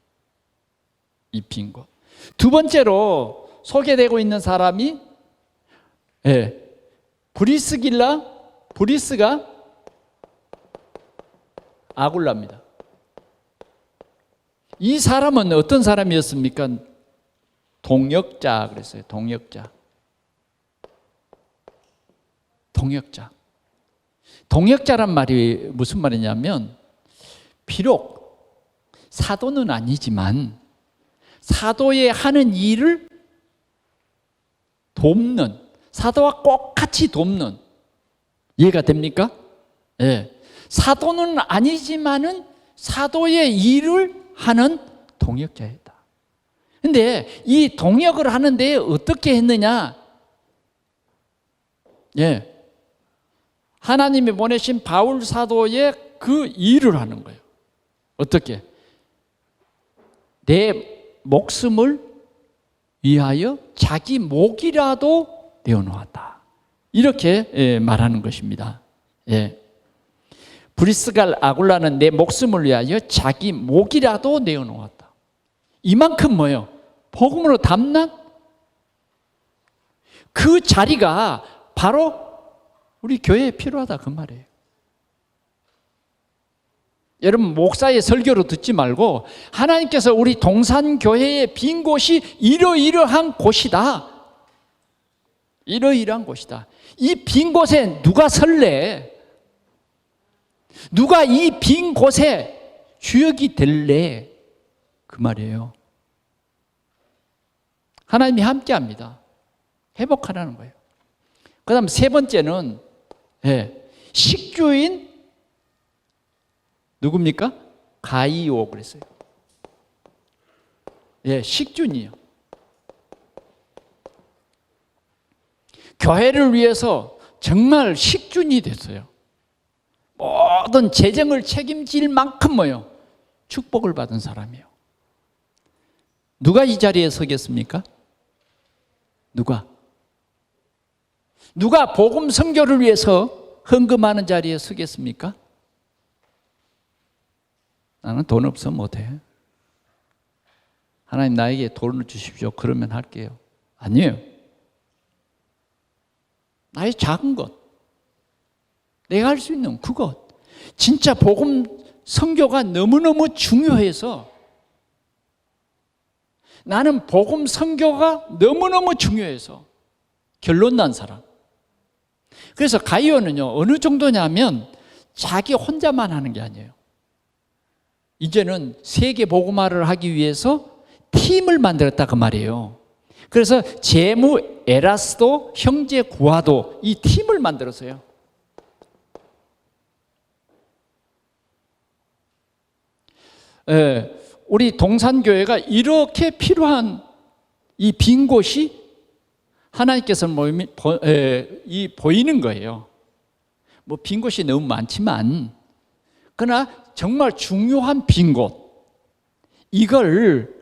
이 빈 곳. 두 번째로 소개되고 있는 사람이 브리스가 아굴라입니다. 이 사람은 어떤 사람이었습니까? 동역자 그랬어요. 동역자. 동역자란 말이 무슨 말이냐면, 비록 사도는 아니지만 사도의 하는 일을 돕는, 사도와 똑같이 돕는, 이해가 됩니까? 사도는 아니지만은 사도의 일을 하는 동역자였다. 근데 이 동역을 하는데 어떻게 했느냐? 하나님이 보내신 바울 사도의 그 일을 하는 거예요. 어떻게? 내 목숨을 위하여 자기 목이라도 내어놓았다. 이렇게 말하는 것입니다. 브리스갈 아굴라는 내 목숨을 위하여 자기 목이라도 내어놓았다. 이만큼 뭐예요? 복음으로 담난 그 자리가 바로 우리 교회에 필요하다 그 말이에요. 여러분, 목사의 설교로 듣지 말고 하나님께서 우리 동산교회의 빈 곳이 이러이러한 곳이다. 이러이러한 곳이다. 이 빈 곳에 누가 설래? 누가 이 빈 곳에 주역이 될래? 그 말이에요. 하나님이 함께합니다. 회복하라는 거예요. 그 다음 세 번째는 식주인 누굽니까? 가이오 그랬어요. 식주인이요. 교회를 위해서 정말 식주인이 됐어요. 모든 재정을 책임질 만큼 뭐요? 축복을 받은 사람이에요. 누가 이 자리에 서겠습니까? 누가? 누가 복음 선교를 위해서 헌금하는 자리에 서겠습니까? 나는 돈 없으면 못해. 하나님 나에게 돈을 주십시오. 그러면 할게요. 아니에요. 나의 작은 것, 내가 할 수 있는 그것, 진짜 복음 선교가 너무너무 중요해서, 나는 복음 선교가 너무너무 중요해서 결론 난 사람. 그래서 가이오는요, 어느 정도냐면 자기 혼자만 하는 게 아니에요. 이제는 세계 복음화를 하기 위해서 팀을 만들었다 그 말이에요. 그래서 제무 에라스도 형제 구하도 이 팀을 만들었어요. 우리 동산교회가 이렇게 필요한 이 빈 곳이 하나님께서 보이는 거예요. 뭐 빈 곳이 너무 많지만, 그러나 정말 중요한 빈 곳, 이걸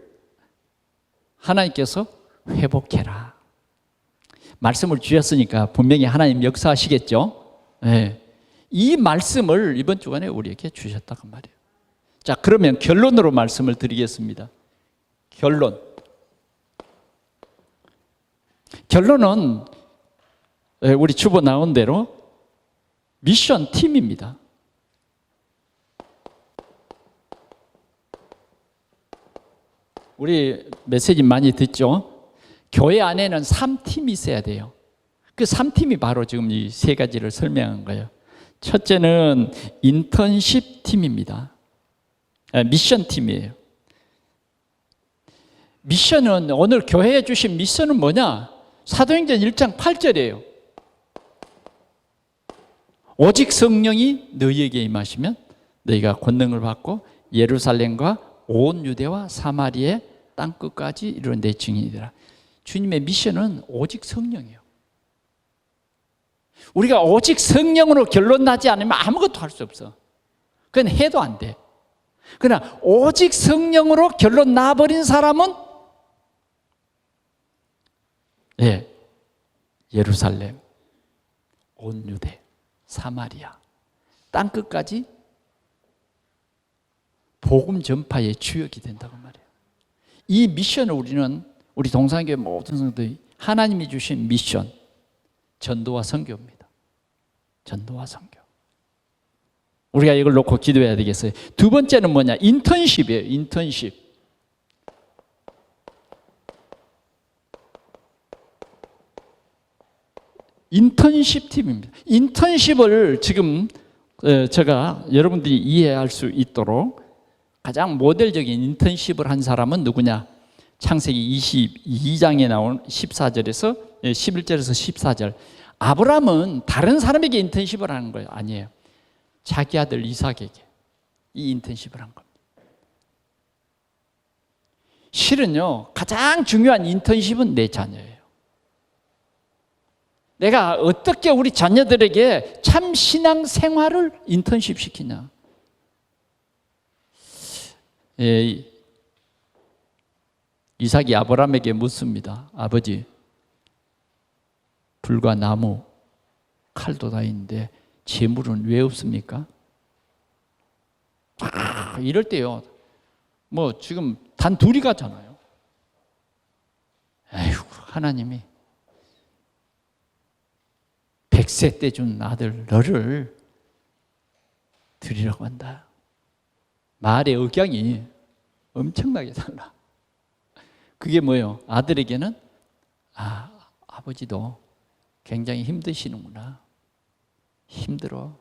하나님께서 회복해라. 말씀을 주셨으니까 분명히 하나님 역사하시겠죠. 네. 이 말씀을 이번 주간에 우리에게 주셨다고 말이에요. 자, 그러면 결론으로 말씀을 드리겠습니다. 결론은 우리 주보 나온 대로 미션 팀입니다. 우리 메시지 많이 듣죠? 교회 안에는 3팀이 있어야 돼요. 그 3팀이 바로 지금 이 세 가지를 설명한 거예요. 첫째는 인턴십 팀입니다. 미션 팀이에요. 미션은, 오늘 교회에 주신 미션은 뭐냐? 사도행전 1장 8절이에요. 오직 성령이 너희에게 임하시면 너희가 권능을 받고 예루살렘과 온 유대와 사마리아의 땅끝까지 이르는 내 증인이더라. 주님의 미션은 오직 성령이에요. 우리가 오직 성령으로 결론 나지 않으면 아무것도 할 수 없어. 그건 해도 안 돼. 그러나 오직 성령으로 결론 나버린 사람은 예루살렘, 온 유대, 사마리아, 땅끝까지 복음 전파의 주역이 된다고 말이에요. 이 미션을 우리 동산교회 모든 성도들이 하나님이 주신 미션, 전도와 선교입니다. 전도와 선교. 우리가 이걸 놓고 기도해야 되겠어요. 두 번째는 뭐냐? 인턴십이에요. 인턴십. 인턴십 팀입니다. 인턴십을 지금 제가 여러분들이 이해할 수 있도록 가장 모델적인 인턴십을 한 사람은 누구냐? 창세기 22장에 나온 14절에서 11절에서 14절. 아브라함은 다른 사람에게 인턴십을 하는 거예요. 아니에요. 자기 아들 이삭에게 이 인턴십을 한 겁니다. 실은요, 가장 중요한 인턴십은 내 자녀예요. 내가 어떻게 우리 자녀들에게 참 신앙 생활을 인턴십 시키냐. 이삭이 아브라함에게 묻습니다. 아버지, 불과 나무, 칼도 다 있는데 재물은 왜 없습니까? 이럴 때요, 뭐 지금 단 둘이 가잖아요. 에휴, 하나님이 100세 때 준 아들 너를 드리라고 한다. 말의 억양이 엄청나게 달라. 그게 뭐예요? 아들에게는 아버지도 굉장히 힘드시는구나. 힘들어.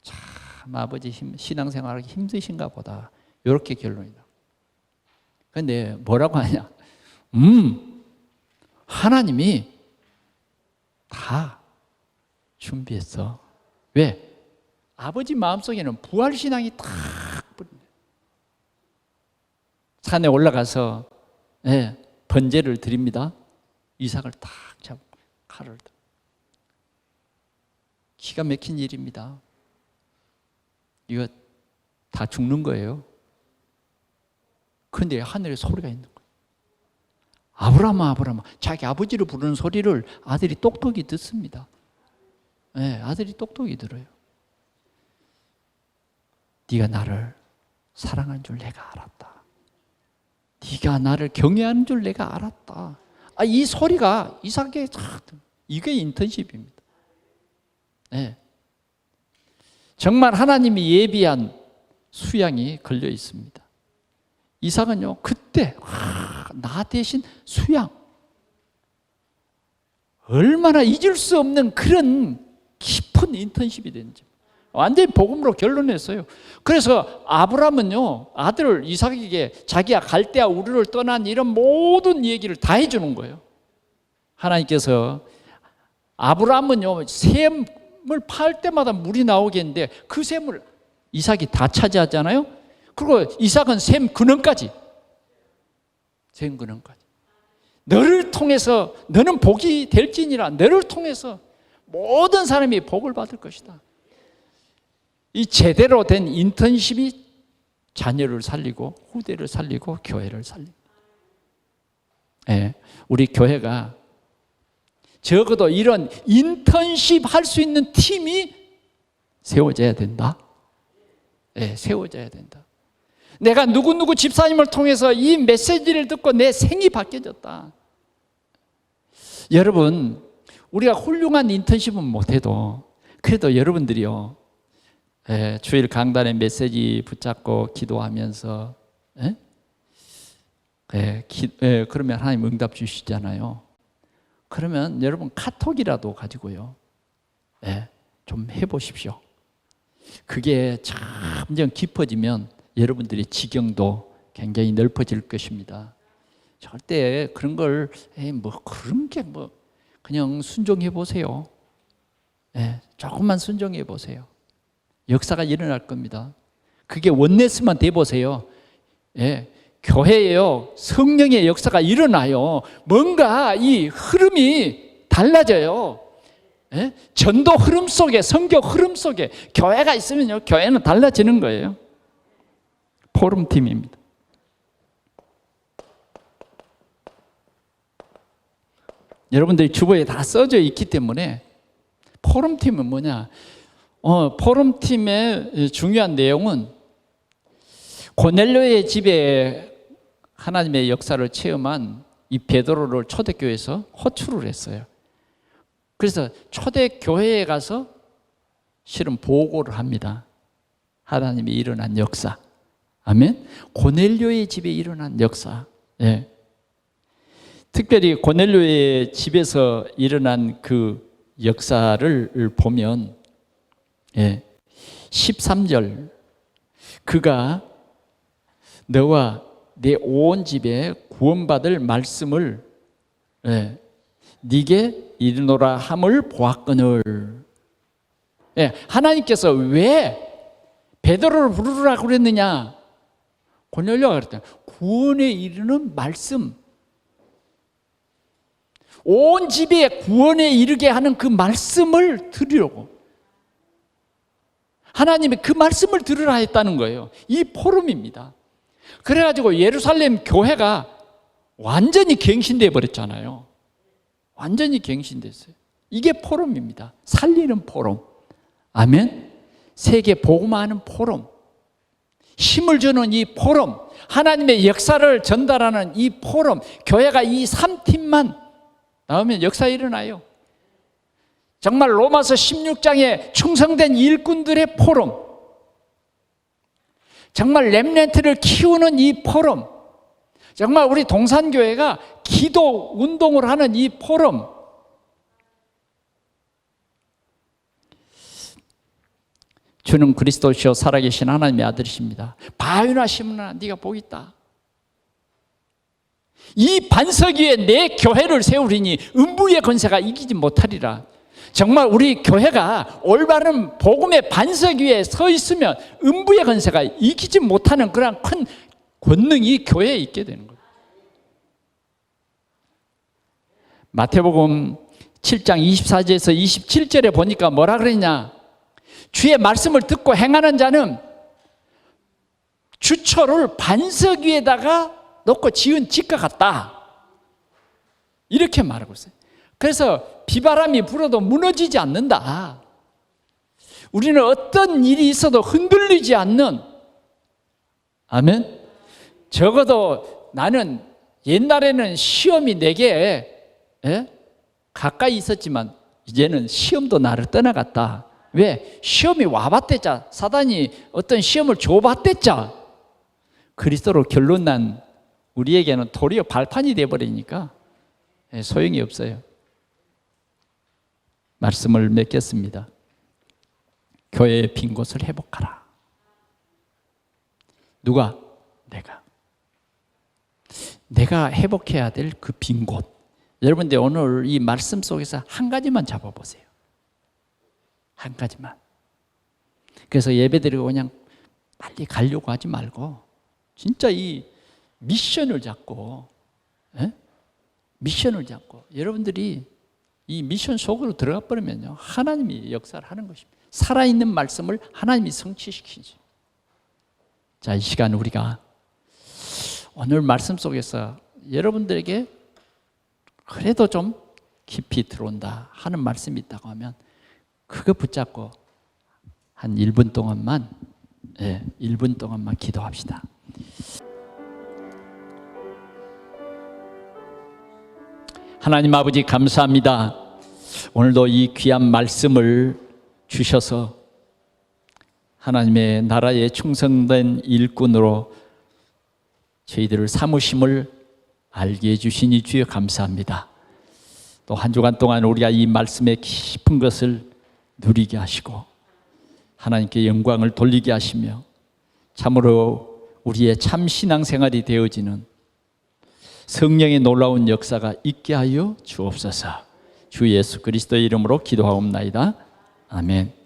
참 아버지 신앙생활하기 힘드신가 보다. 이렇게 결론이다. 그런데 뭐라고 하냐? 하나님이 다 준비했어. 왜? 아버지 마음속에는 부활신앙이 딱 뿌린다. 산에 올라가서 번제를 드립니다. 이삭을 딱 잡고 칼을 들어. 기가 막힌 일입니다. 이거 다 죽는 거예요. 그런데 하늘에 소리가 있는 거예요. 아브라함아, 아브라함아. 자기 아버지를 부르는 소리를 아들이 똑똑히 듣습니다. 네, 아들이 똑똑히 들어요. 네가 나를 사랑하는 줄 내가 알았다. 네가 나를 경외하는 줄 내가 알았다. 이 소리가 이삭에게 이게 인턴십입니다. 네. 정말 하나님이 예비한 수양이 걸려 있습니다. 이삭은요, 그때 나 대신 수양, 얼마나 잊을 수 없는 그런 깊은 인턴십이 되는지 완전히 복음으로 결론냈어요. 그래서 아브라함은요, 아들 이삭에게 자기가 갈대아 우르를 떠난 이런 모든 얘기를 다 해주는 거예요. 하나님께서 아브라함은요, 샘을 파할 때마다 물이 나오겠는데 그 샘을 이삭이 다 차지하잖아요. 그리고 이삭은 샘 근원까지, 샘 근원까지. 너를 통해서 너는 복이 될지니라. 너를 통해서 모든 사람이 복을 받을 것이다. 이 제대로 된 인턴십이 자녀를 살리고 후대를 살리고 교회를 살립니다. 네, 우리 교회가 적어도 이런 인턴십 할 수 있는 팀이 세워져야 된다. 네, 세워져야 된다. 내가 누구누구 집사님을 통해서 이 메시지를 듣고 내 생이 바뀌어졌다. 여러분, 우리가 훌륭한 인턴십은 못해도 그래도 여러분들이요, 주일 강단의 메시지 붙잡고 기도하면서 그러면 하나님 응답 주시잖아요. 그러면 여러분 카톡이라도 가지고요, 좀 해보십시오. 그게 점점 깊어지면 여러분들의 지경도 굉장히 넓어질 것입니다. 절대 그런 걸 그런 게 그냥 순종해 보세요. 조금만 순종해 보세요. 역사가 일어날 겁니다. 그게 원네스만 돼 보세요. 교회에요, 성령의 역사가 일어나요. 뭔가 이 흐름이 달라져요. 전도 흐름 속에, 선교 흐름 속에 교회가 있으면요, 교회는 달라지는 거예요. 포럼팀입니다. 여러분들이 주보에 다 써져 있기 때문에 포럼팀은 뭐냐? 포럼팀의 중요한 내용은 고넬료의 집에 하나님의 역사를 체험한 이 베드로를 초대교회에서 호출을 했어요. 그래서 초대교회에 가서 실은 보고를 합니다. 하나님이 일어난 역사. 아멘. 고넬료의 집에 일어난 역사. 특별히 고넬료의 집에서 일어난 그 역사를 보면 13절, 그가 너와 내 온 집에 구원받을 말씀을 네게 이르노라 함을 보았거늘. 하나님께서 왜 베드로를 부르라고 그랬느냐? 고넬료가 그랬다. 구원에 이르는 말씀, 온 집에 구원에 이르게 하는 그 말씀을 들으려고, 하나님이 그 말씀을 들으라 했다는 거예요. 이 포럼입니다. 그래가지고 예루살렘 교회가 완전히 갱신돼 버렸잖아요. 완전히 갱신됐어요. 이게 포럼입니다. 살리는 포럼. 아멘. 세계 복음화하는 포럼, 힘을 주는 이 포럼, 하나님의 역사를 전달하는 이 포럼. 교회가 이 3팀만 나오면 역사 일어나요. 정말 로마서 16장에 충성된 일꾼들의 포럼, 정말 렘넌트를 키우는 이 포럼, 정말 우리 동산교회가 기도 운동을 하는 이 포럼. 주는 그리스도시요 살아계신 하나님의 아들이십니다. 바위나 심으나 네가 복이 있다. 이 반석 위에 내 교회를 세우리니 음부의 권세가 이기지 못하리라. 정말 우리 교회가 올바른 복음의 반석 위에 서 있으면 음부의 권세가 이기지 못하는 그런 큰 권능이 교회에 있게 되는 거예요. 마태복음 7장 24절에서 27절에 보니까 뭐라 그랬냐? 주의 말씀을 듣고 행하는 자는 주초를 반석 위에다가 놓고 지은 집과 같다. 이렇게 말하고 있어요. 그래서 비바람이 불어도 무너지지 않는다. 우리는 어떤 일이 있어도 흔들리지 않는, 아멘. 적어도 나는 옛날에는 시험이 내게 가까이 있었지만 이제는 시험도 나를 떠나갔다. 왜? 시험이 와봤댔자, 사단이 어떤 시험을 줘봤댔자, 그리스도로 결론 난 우리에게는 도리어 발판이 되어버리니까 소용이 없어요. 말씀을 맺겠습니다. 교회의 빈 곳을 회복하라. 누가? 내가 회복해야 될 그 빈 곳. 여러분들 오늘 이 말씀 속에서 한 가지만 잡아보세요. 한 가지만. 그래서 예배드리고 그냥 빨리 가려고 하지 말고 진짜 이 미션을 잡고, 미션을 잡고 여러분들이 이 미션 속으로 들어가 버리면요, 하나님이 역사를 하는 것입니다. 살아있는 말씀을 하나님이 성취시키지. 자, 이 시간 우리가 오늘 말씀 속에서 여러분들에게 그래도 좀 깊이 들어온다 하는 말씀이 있다고 하면 그거 붙잡고 한 1분 동안만 1분 동안만 기도합시다. 하나님 아버지 감사합니다. 오늘도 이 귀한 말씀을 주셔서 하나님의 나라에 충성된 일꾼으로 저희들을 삼으심을 알게 해주시니 주여 감사합니다. 또 한 주간 동안 우리가 이 말씀의 깊은 것을 누리게 하시고 하나님께 영광을 돌리게 하시며 참으로 우리의 참 신앙생활이 되어지는 성령의 놀라운 역사가 있게 하여 주옵소서. 주 예수 그리스도의 이름으로 기도하옵나이다. 아멘.